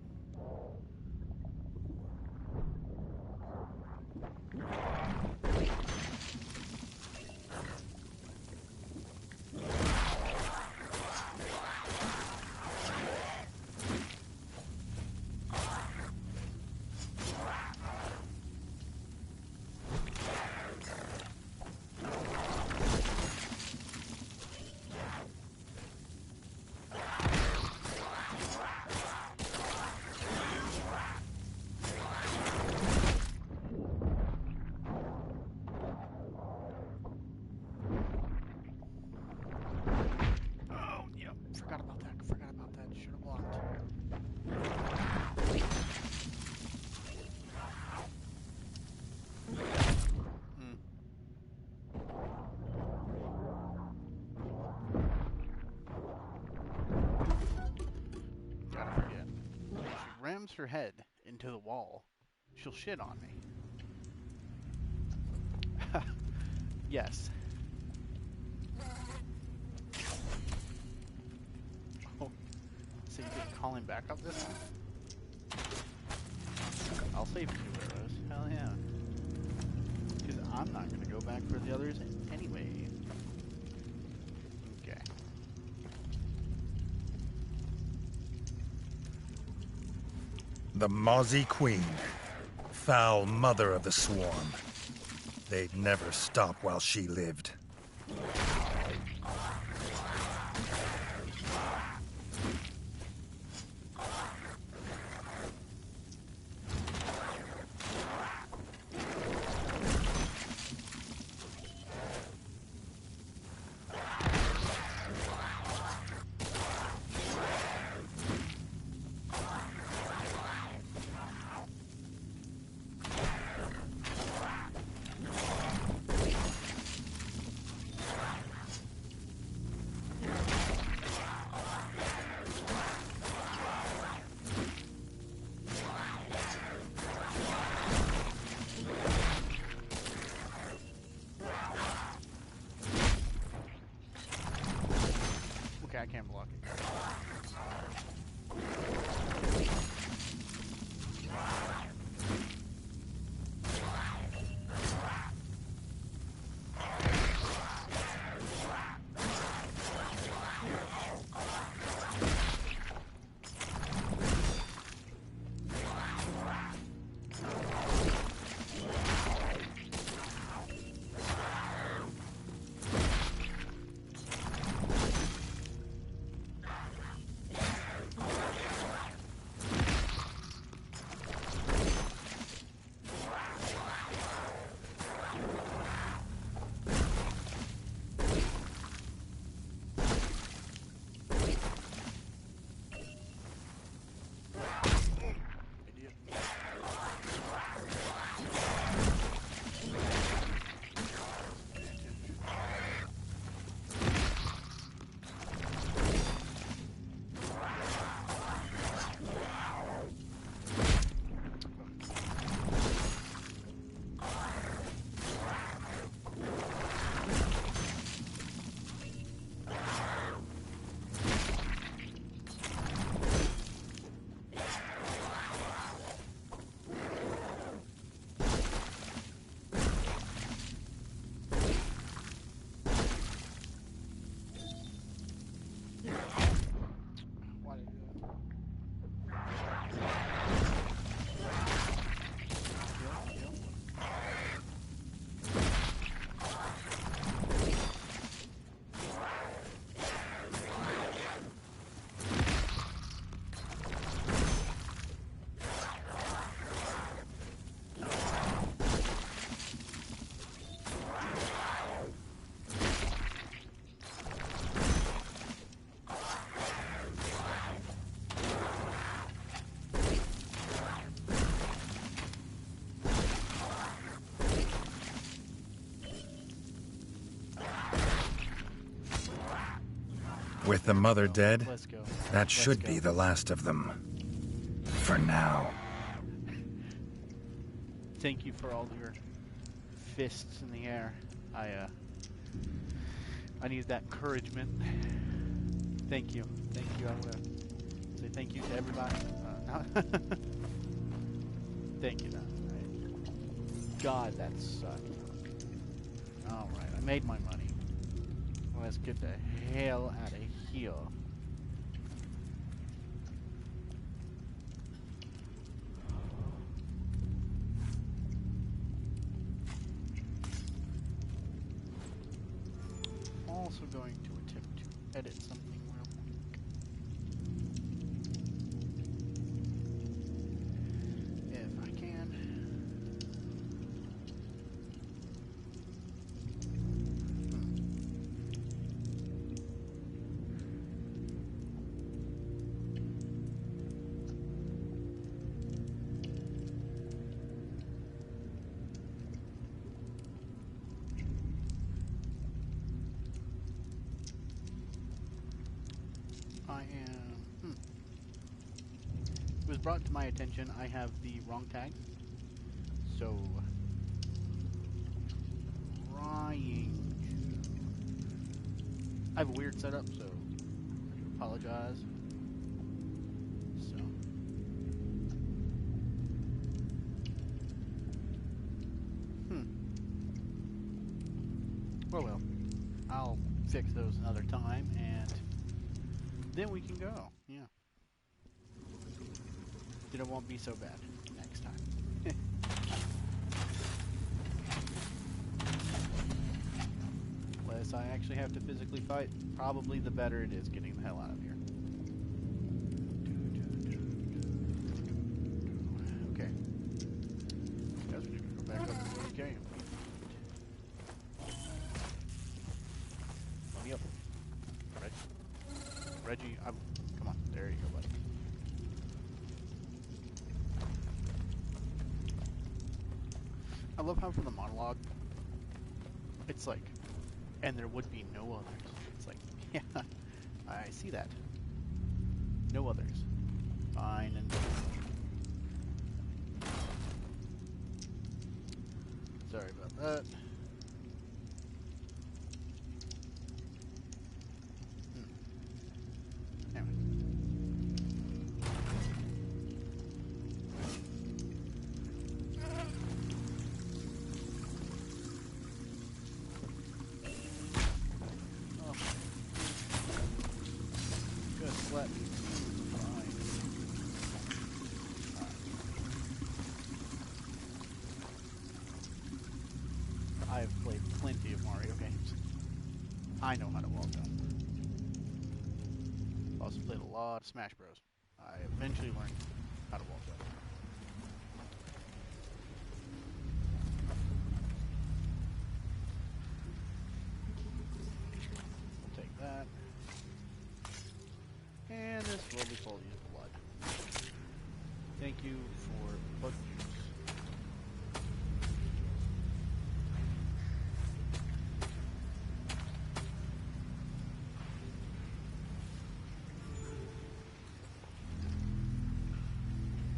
Oh, yep. Forgot about that. Forgot about that. Should have blocked. Hmm. Gotta forget. If she rams her head into the wall, she'll shit on me. Yes. Oh, so you didn't call him back up this time? I'll save 2 arrows. Hell yeah. Because I'm not going to go back for the others anyway. Okay. The Mozzie Queen. Foul mother of the swarm. They'd never stop while she lived. I can't block it. With the mother dead, Let's go. that should be the last of them. For now. Thank you for all your fists in the air. I needed that encouragement. Thank you. Thank you. I want to say thank you to everybody. Thank you. Right. God, that sucked. Alright, I made my money. Let's get the hell out of here. Also going to attempt to edit something real quick. If I can. It was brought to my attention I have the wrong tag. So, trying I have a weird setup, so I do apologize. So, well, I'll fix those another time, and then we can go. Yeah. Then it won't be so bad next time. Less I actually have to physically fight, probably the better it is getting the hell out of here. Okay. Guess we're just gonna go back up to the game. Let me up. Regi, come on. There you go, buddy. I love how for the monologue, it's like, and there would be no others. It's like, yeah, I see that. No others. Fine and sorry about that. I know how to wall jump. Also played a lot of Smash Bros. I eventually learned how to wall jump. We'll take that. And this roly-poly is blood. Thank you for bug juice.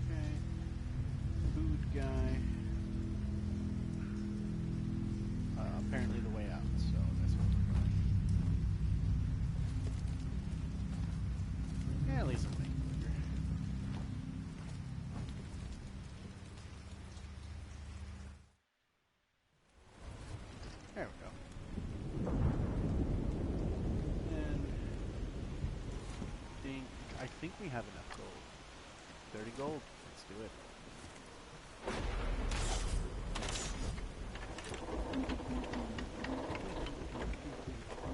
Okay. Food guy. Apparently the way out, so that's what we're going. Yeah, at least I'm making quicker. There we go. And I think we have enough gold. 30 gold. Let's do it.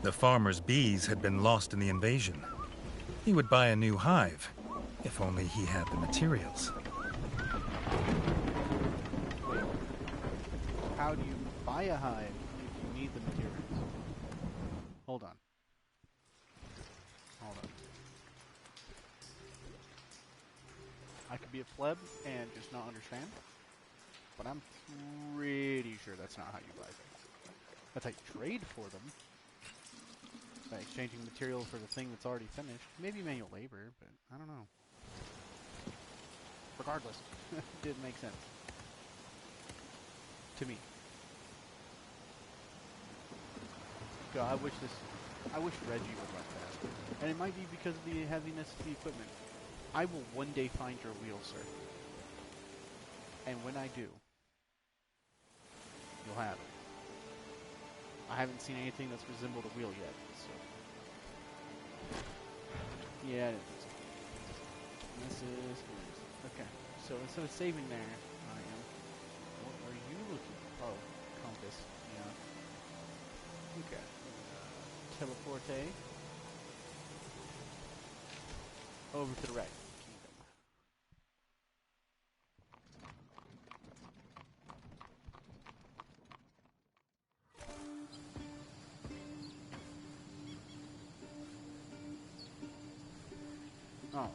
The farmer's bees had been lost in the invasion. He would buy a new hive, if only he had the materials. How do you buy a hive if you need the materials? Hold on. Hold on. I could be a pleb and just not understand, but I'm pretty sure that's not how you buy things. That's how you trade for them. By exchanging material for the thing that's already finished. Maybe manual labor, but I don't know. Regardless, it did make sense. To me. God, I wish Regi would run faster. And it might be because of the heaviness of the equipment. I will one day find your wheel, sir. And when I do, you'll have it. I haven't seen anything that's resembled a wheel yet, so. Yeah, it is. This is. Okay, so instead of saving there, I am. What are you looking for? Oh, compass. Yeah. Okay. Teleporte. Over to the right. Kingdom. Alright.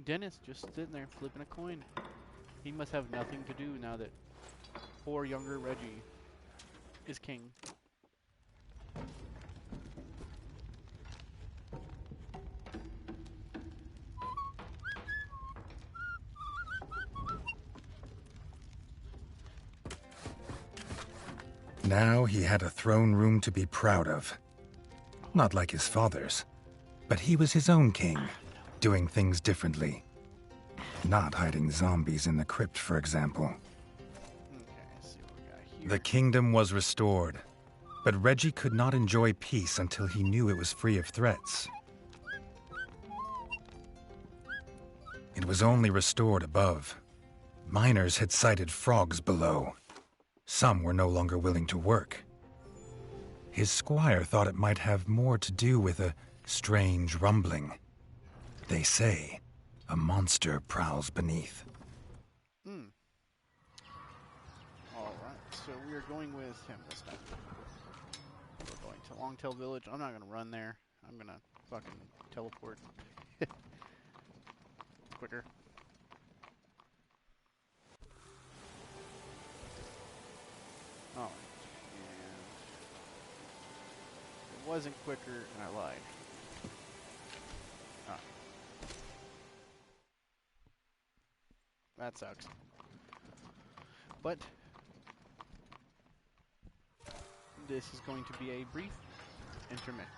Dennis just sitting there flipping a coin. He must have nothing to do now that poor younger Regi is king. Now he had a throne room to be proud of. Not like his father's, but he was his own king, doing things differently. Not hiding zombies in the crypt, for example. Okay, let's see what we got here. The kingdom was restored, but Regi could not enjoy peace until he knew it was free of threats. It was only restored above. Miners had sighted frogs below. Some were no longer willing to work. His squire thought it might have more to do with a strange rumbling. They say a monster prowls beneath. Alright, so we are going with him this time. We're going to Longtail Village. I'm not going to run there. I'm going to fucking teleport. Quicker. Alright. And it wasn't quicker, and I lied. Ah. That sucks. But this is going to be a brief intermission.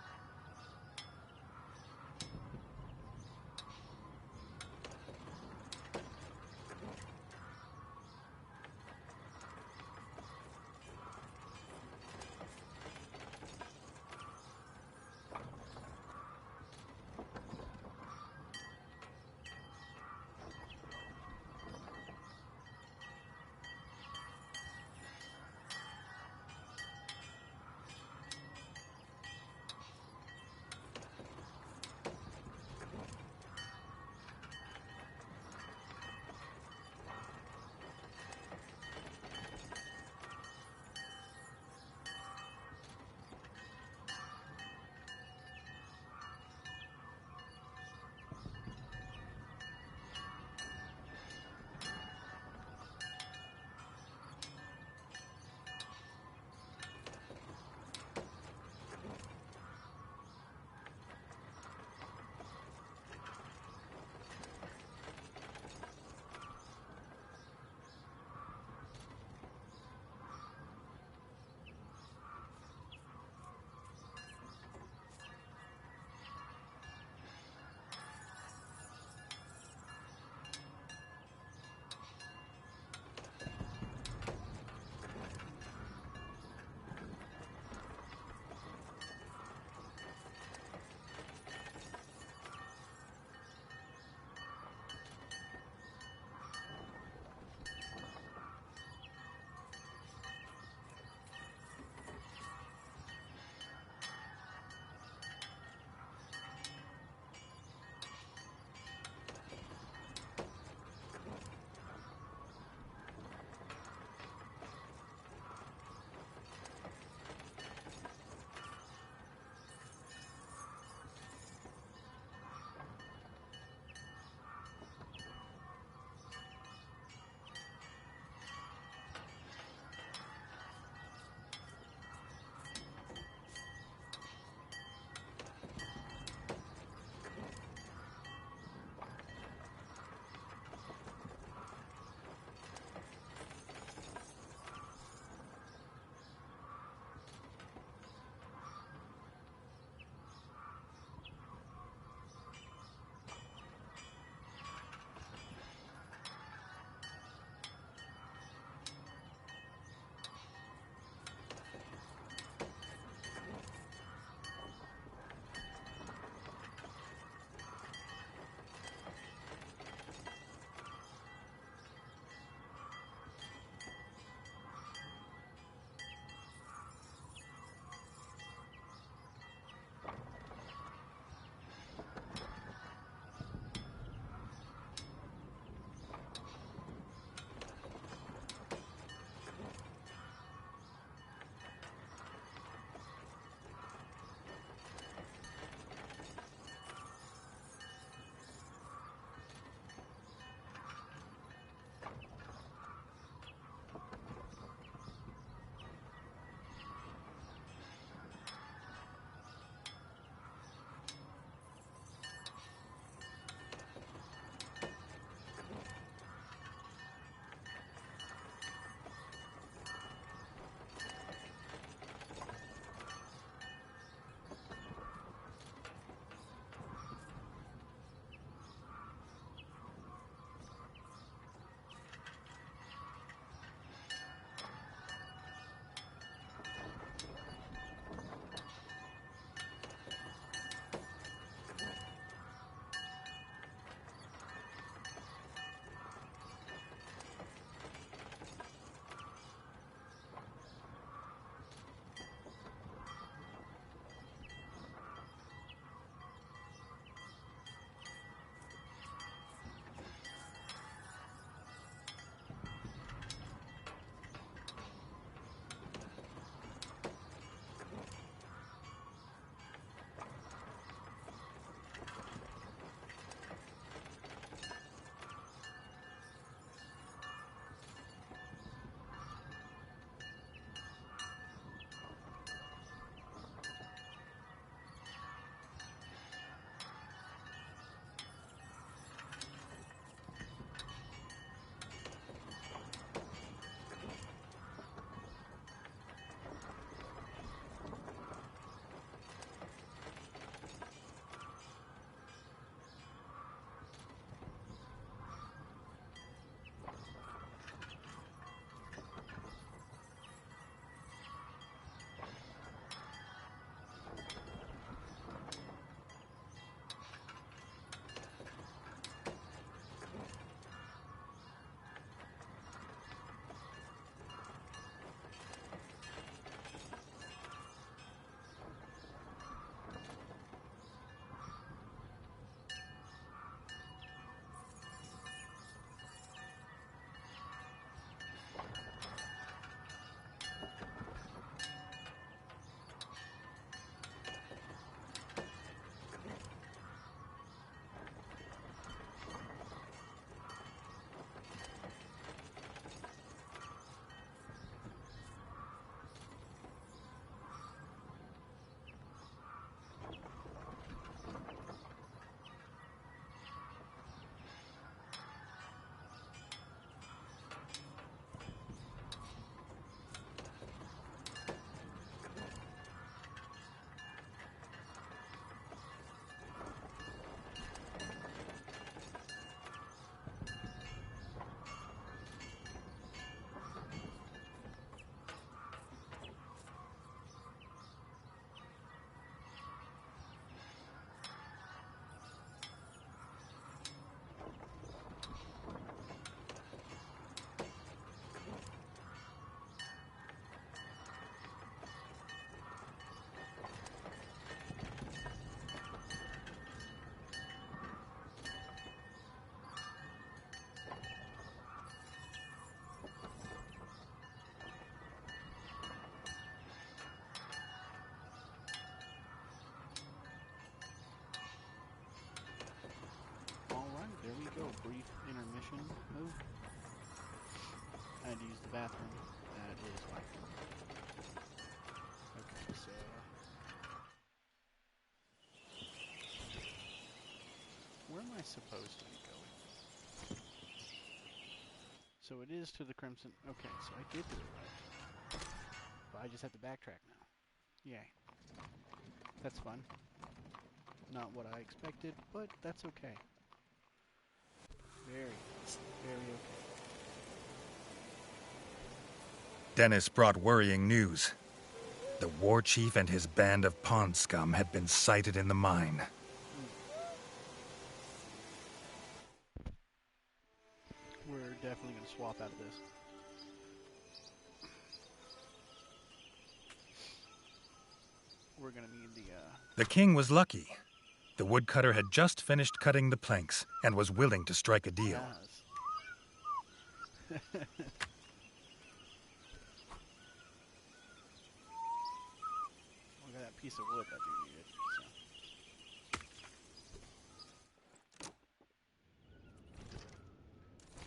I had to use the bathroom. That is fine. Okay, so... where am I supposed to be going? So it is to the Crimson... Okay, so I did do it right. But I just have to backtrack now. Yay. That's fun. Not what I expected, but that's okay. Very okay. Dennis brought worrying news. The war chief and his band of pond scum had been sighted in the mine. We're definitely going to swap out of this. We're going to need the... The king was lucky. The woodcutter had just finished cutting the planks and was willing to strike a deal. Yes. We got that piece of wood that we needed. So.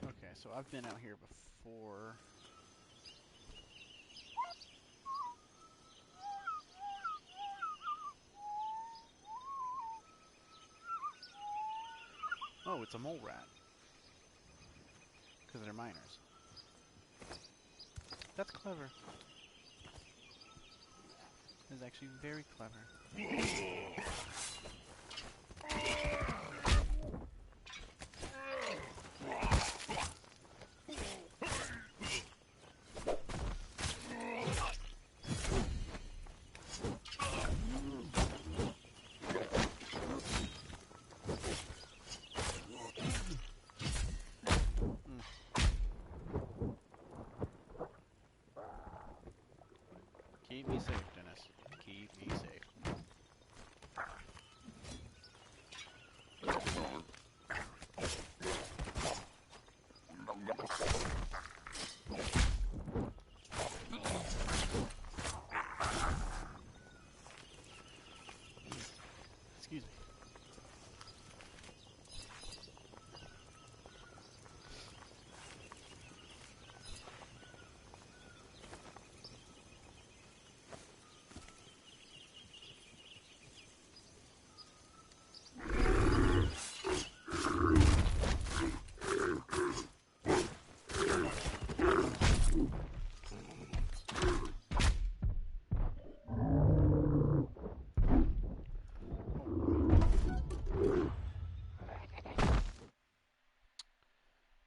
Okay, so I've been out here before. Oh, it's a mole rat. Because they're miners. That's clever. That's actually very clever. Keep me safe, Dennis. Keep me safe. Excuse me.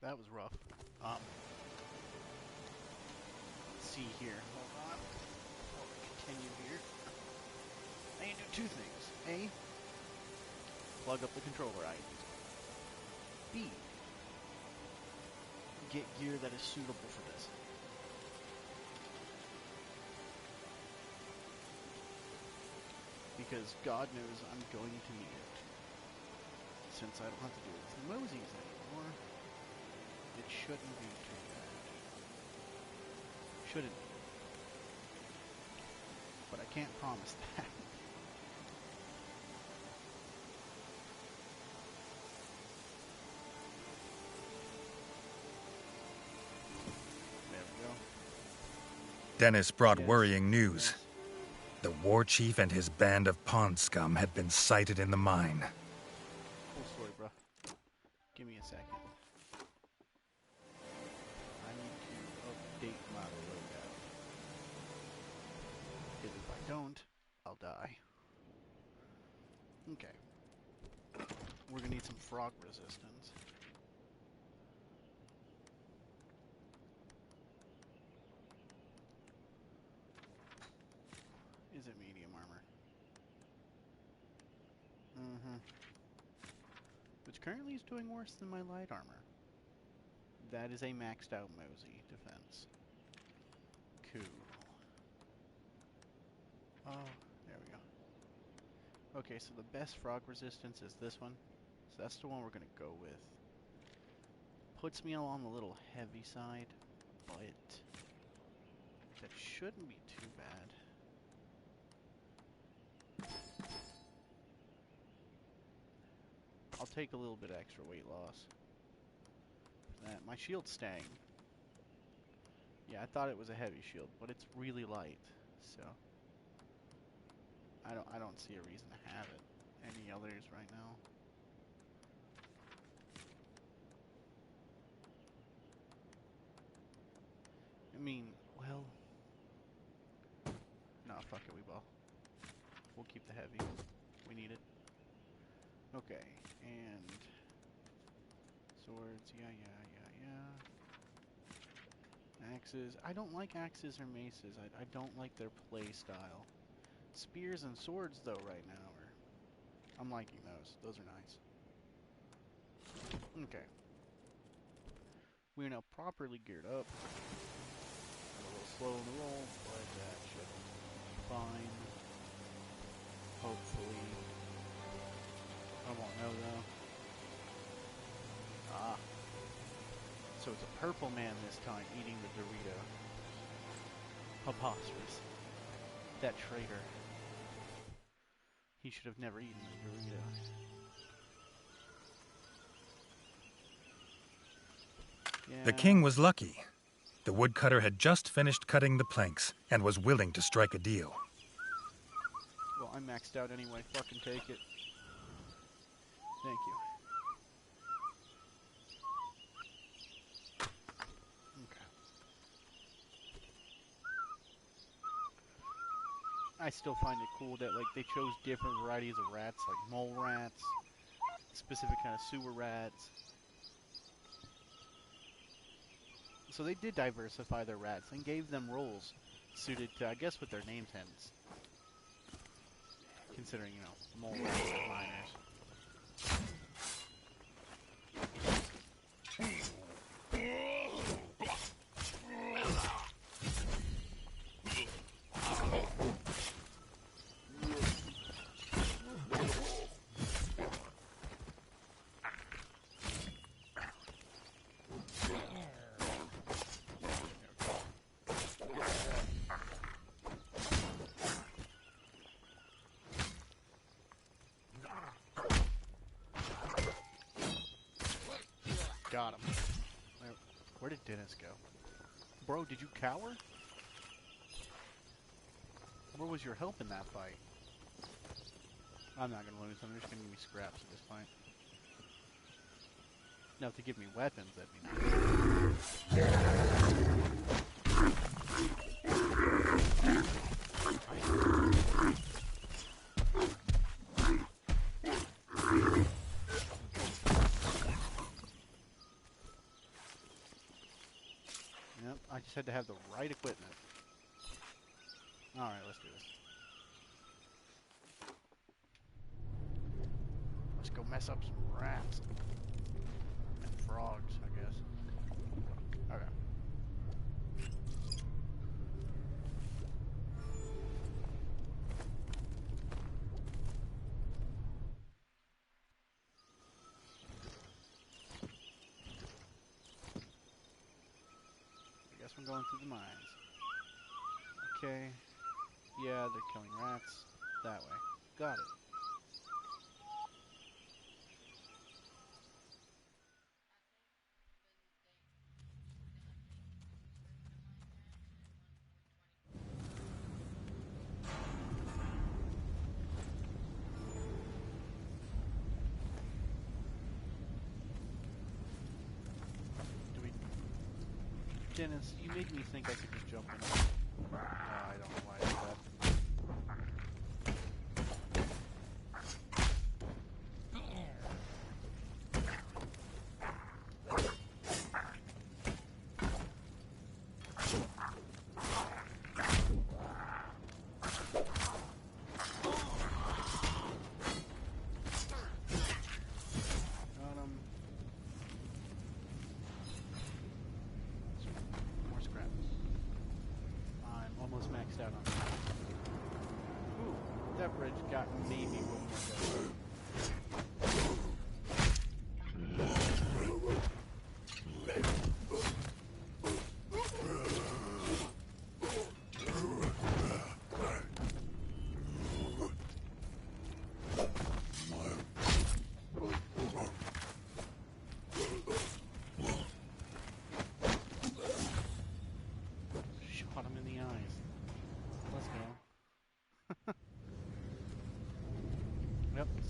That was rough. Let's see here. Hold on. Before we continue here. I need to do two things. A, plug up the controller I use. B, get gear that is suitable for this. Because God knows I'm going to need it. Since I don't have to do it with Mosies anymore, it shouldn't be too bad. Shouldn't be. But I can't promise that. There we go. Dennis brought Yes. worrying news. Yes. The war chief and his band of pond scum had been sighted in the mine. Cool story, bro. Give me a second. I need to update my loadout. Because if I don't, I'll die. Okay. We're gonna need some frog resistance. Is it medium armor? Mm-hmm. Which currently is doing worse than my light armor. That is a maxed out Mosey defense. Cool. Oh, there we go. Okay, so the best frog resistance is this one. So that's the one we're gonna go with. Puts me on the little heavy side, but that shouldn't be too bad. I'll take a little bit extra weight loss. My shield's staying. Yeah, I thought it was a heavy shield, but it's really light, so I don't see a reason to have it. Any others right now? I mean, well, no, fuck it, we will. We'll keep the heavy. We need it. Okay, and swords, yeah. Axes. I don't like axes or maces. I don't like their play style. Spears and swords, though, right now are... I'm liking those. Those are nice. Okay. We are now properly geared up. I'm a little slow in the roll, but that should be fine. Hopefully. I won't know, though. Ah. So it's a purple man this time eating the Dorito. Preposterous. That traitor. He should have never eaten the Dorito. Yeah. The king was lucky. The woodcutter had just finished cutting the planks and was willing to strike a deal. Well, I'm maxed out anyway. Fucking take it. Thank you. Okay. I still find it cool that like they chose different varieties of rats, like mole rats, specific kind of sewer rats. So they did diversify their rats and gave them roles suited to, I guess, what their name tends. Considering, you know, mole rats and miners. Got him. Where did Dennis go? Bro, did you cower? Where was your help in that fight? I'm not gonna lose. I'm just gonna give me scraps at this point. Now, if they give me weapons, that'd be nice. Yep, I just had to have the right equipment. Alright, let's do this. Let's go mess up some rats. And frogs, I guess. Okay. I guess I'm going through the mines. Okay. Yeah, they're killing rats. That way. Got it. Dennis, you make me think I could just jump in. I don't know why I did that. More scrap. I'm almost maxed out on that. Ooh, that bridge got maybe one more go.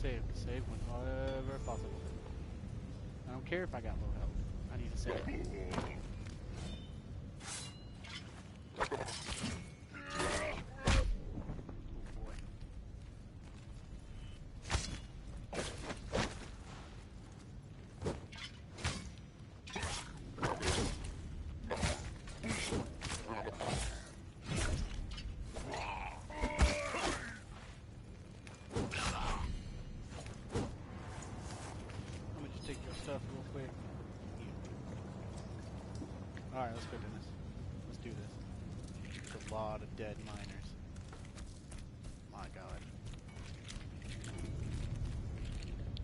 Save whenever possible. I don't care if I got low health. I need to save. Oh boy. Let me just take your stuff real quick. Alright, let's go do this. Let's do this. There's a lot of dead miners. My god.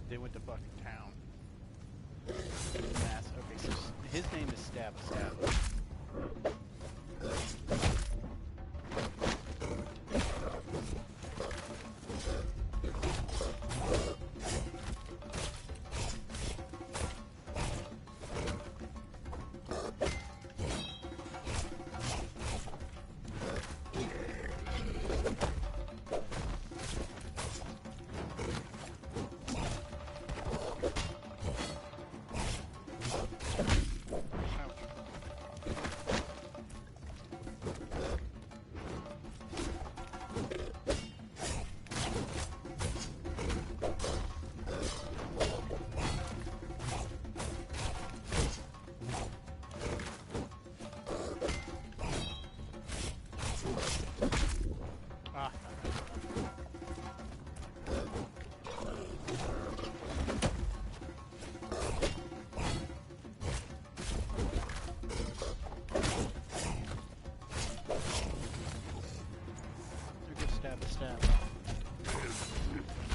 They went to fucking town. Mass. Okay, so his name is Stab. Stab.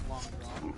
Long draw.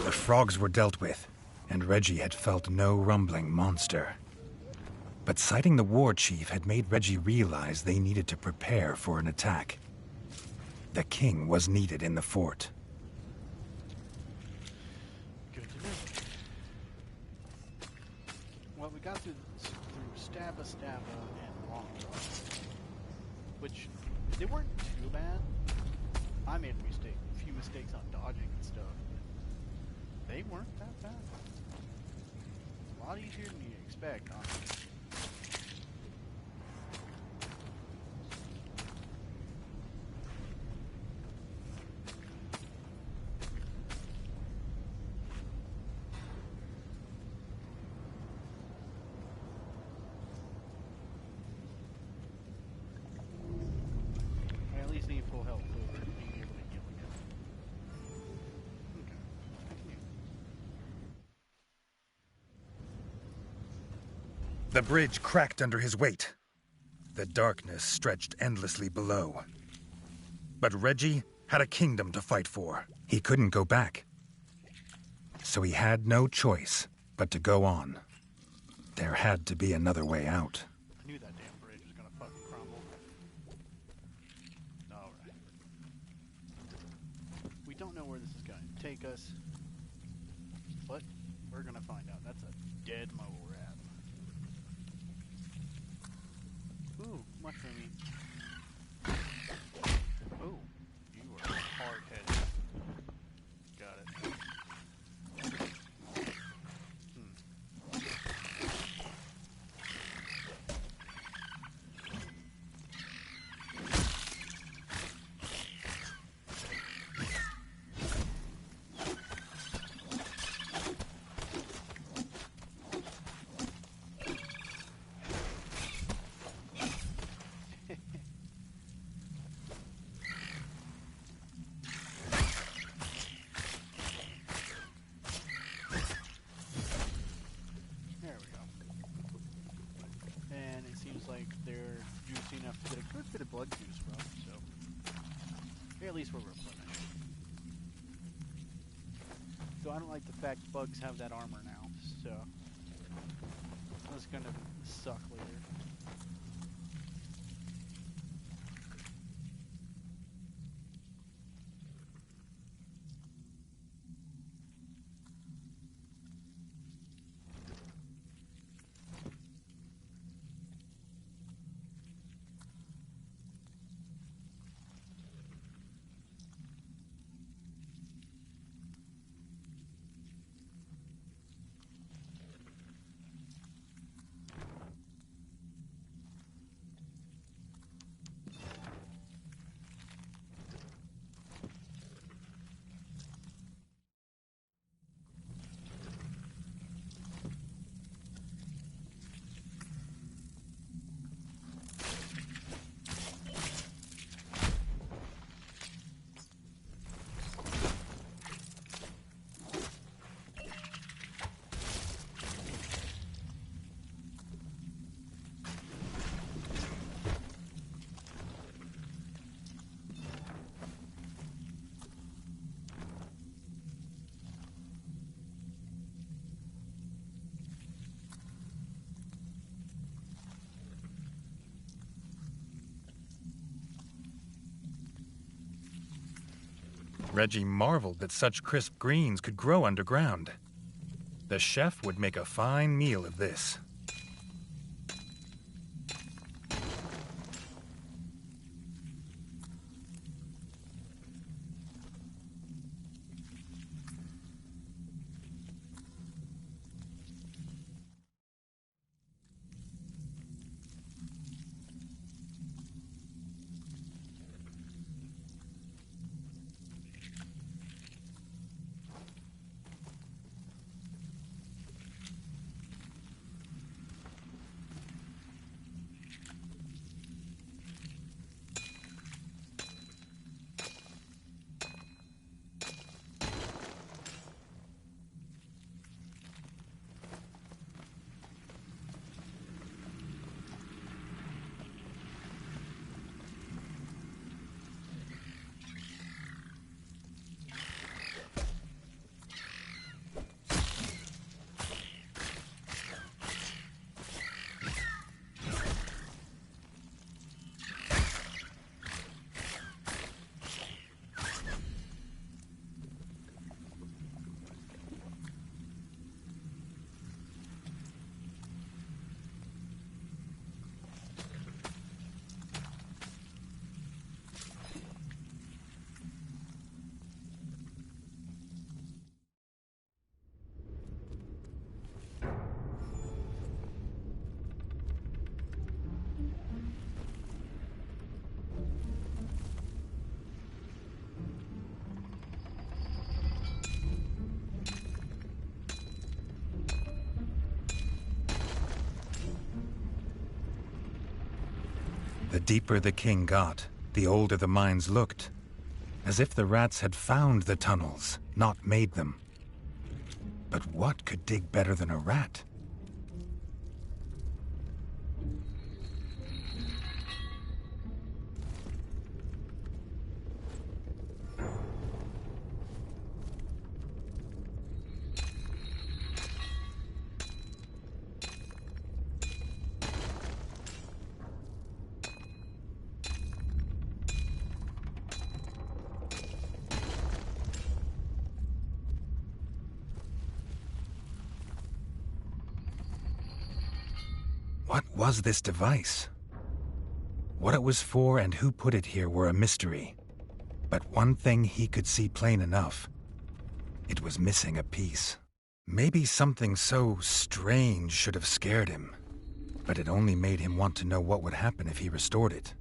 The frogs were dealt with, and Regi had felt no rumbling monster. But sighting the war chief had made Regi realize they needed to prepare for an attack. The king was needed in the fort. Good to know. Well, we got through Stabba and Long Draw, which they weren't too bad. I made a few mistakes on dodging and stuff. They weren't that bad. It's a lot easier than you expect, honestly. I at least need full health for being able to heal again. Okay, continue. The bridge cracked under his weight. The darkness stretched endlessly below. But Regi had a kingdom to fight for. He couldn't go back. So he had no choice but to go on. There had to be another way out. I knew that damn bridge was gonna fucking crumble. Alright. We don't know where this is gonna take us, but we're gonna find out. That's a dead mole rat. Ooh, mushroomy. Oh, you are hard-headed. Got it. healthy enough to get a good bit of blood juice from, so at least we're replenished. So I don't like the fact bugs have that armor now, so that's gonna suck later. Regi marveled that such crisp greens could grow underground. The chef would make a fine meal of this. The deeper the king got, the older the mines looked, as if the rats had found the tunnels, not made them. But what could dig better than a rat? What was this device? What it was for and who put it here were a mystery. But one thing he could see plain enough. It was missing a piece. Maybe something so strange should have scared him, but it only made him want to know what would happen if he restored it.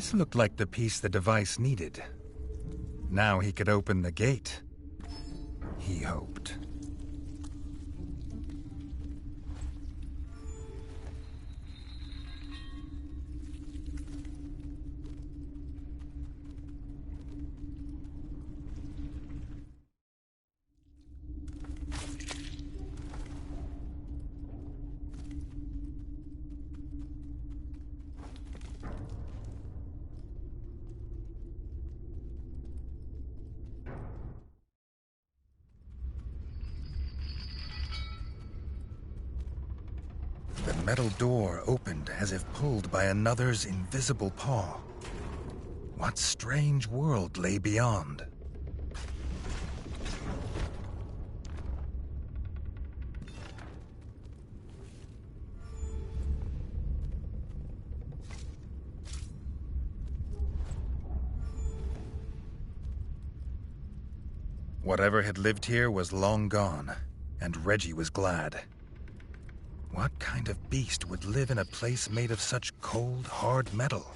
This looked like the piece the device needed. Now he could open the gate. He hoped. The metal door opened as if pulled by another's invisible paw. What strange world lay beyond? Whatever had lived here was long gone, and Regi was glad. What kind of beast would live in a place made of such cold, hard metal?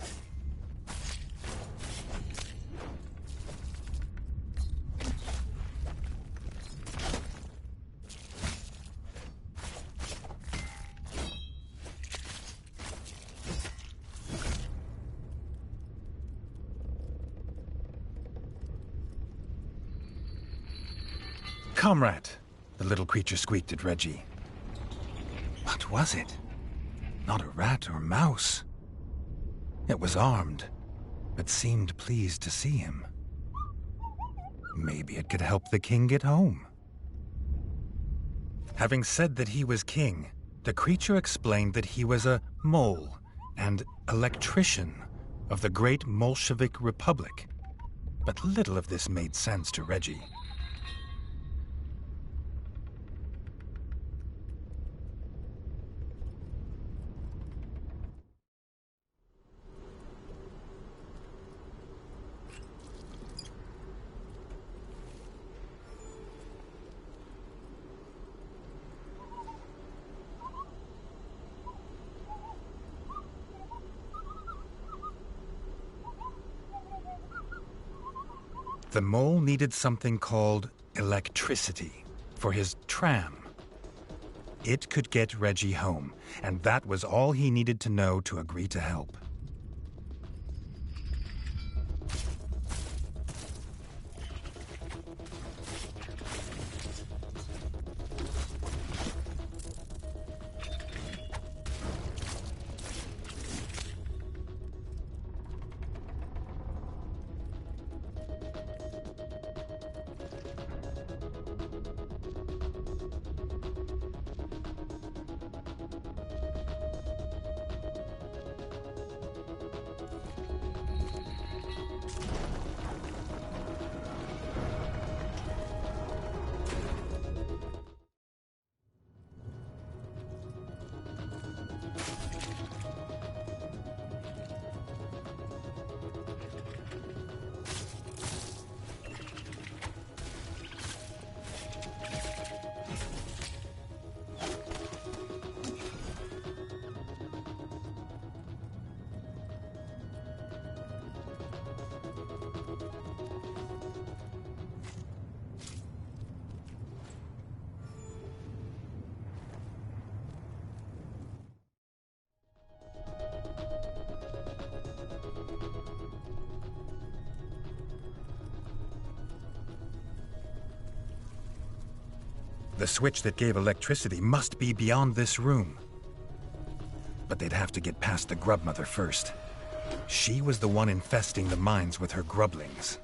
Comrade, the little creature squeaked at Regi. What was it? Not a rat or mouse. It was armed, but seemed pleased to see him. Maybe it could help the king get home. Having said that he was king, the creature explained that he was a mole and electrician of the great Bolshevik Republic. But little of this made sense to Regi. The mole needed something called electricity for his tram. It could get Regi home, and that was all he needed to know to agree to help. The switch that gave electricity must be beyond this room. But they'd have to get past the grub mother first. She was the one infesting the mines with her grublings.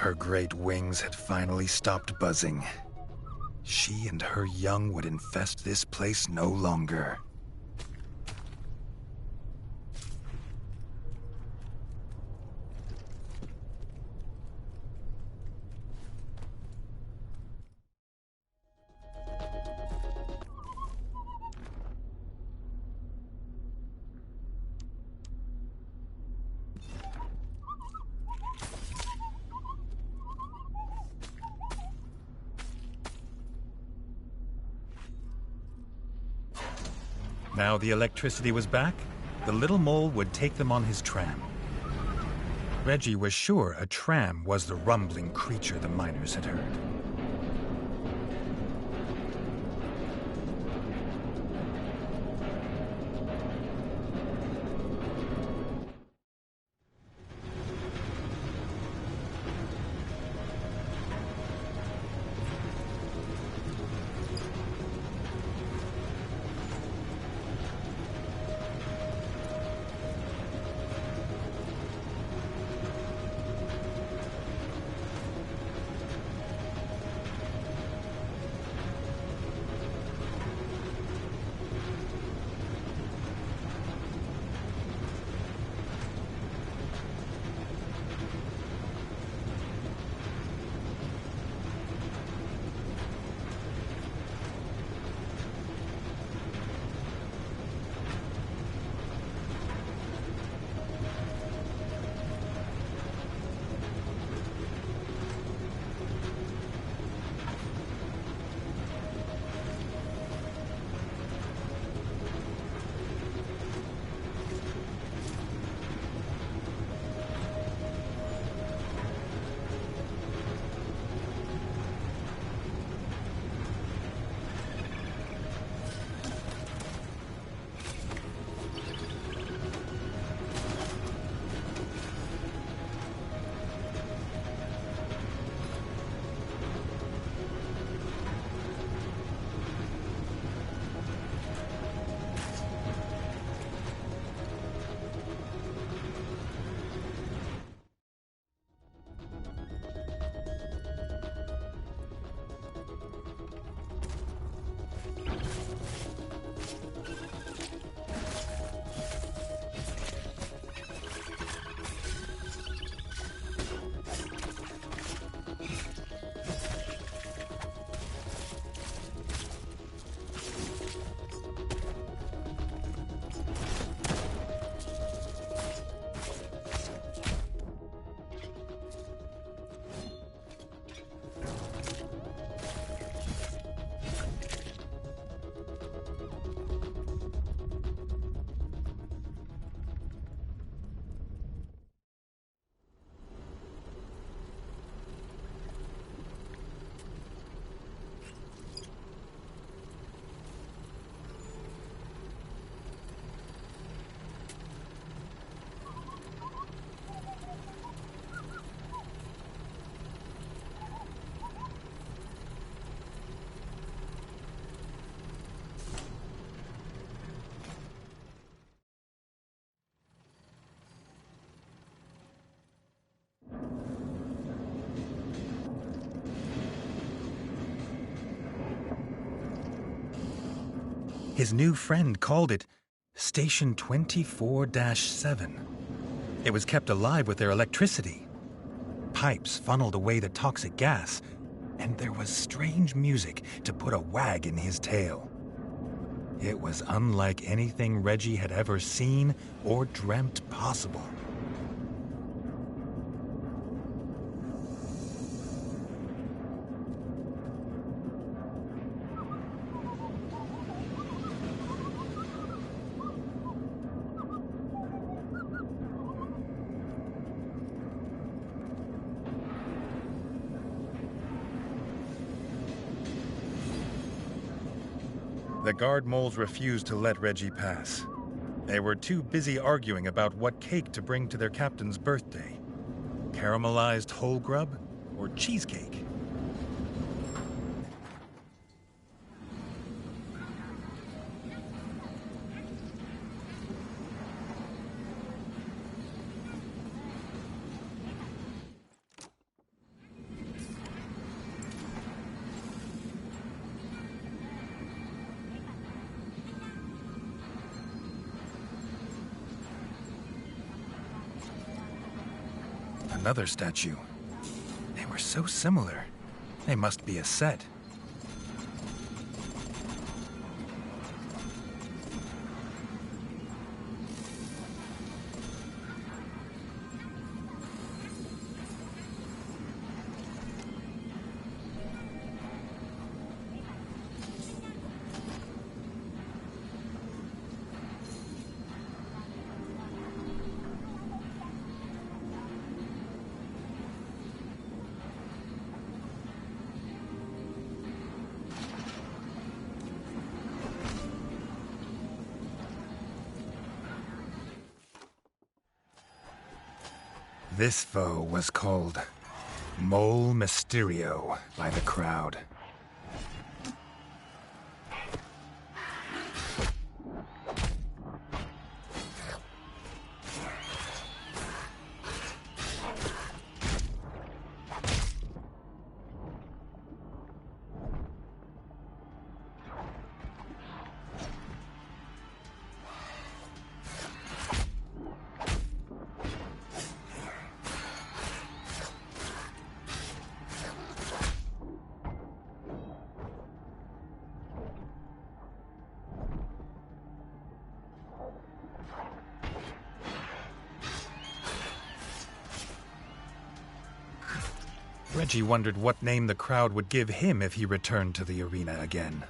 Her great wings had finally stopped buzzing. She and her young would infest this place no longer. Now the electricity was back, the little mole would take them on his tram. Regi was sure a tram was the rumbling creature the miners had heard. His new friend called it Station 24-7. It was kept alive with their electricity. Pipes funneled away the toxic gas, and there was strange music to put a wag in his tail. It was unlike anything Regi had ever seen or dreamt possible. The guard moles refused to let Regi pass. They were too busy arguing about what cake to bring to their captain's birthday. Caramelized whole grub or cheesecake? Another statue. They were so similar. They must be a set. This foe was called Mole Mysterio by the crowd. Regi wondered what name the crowd would give him if he returned to the arena again.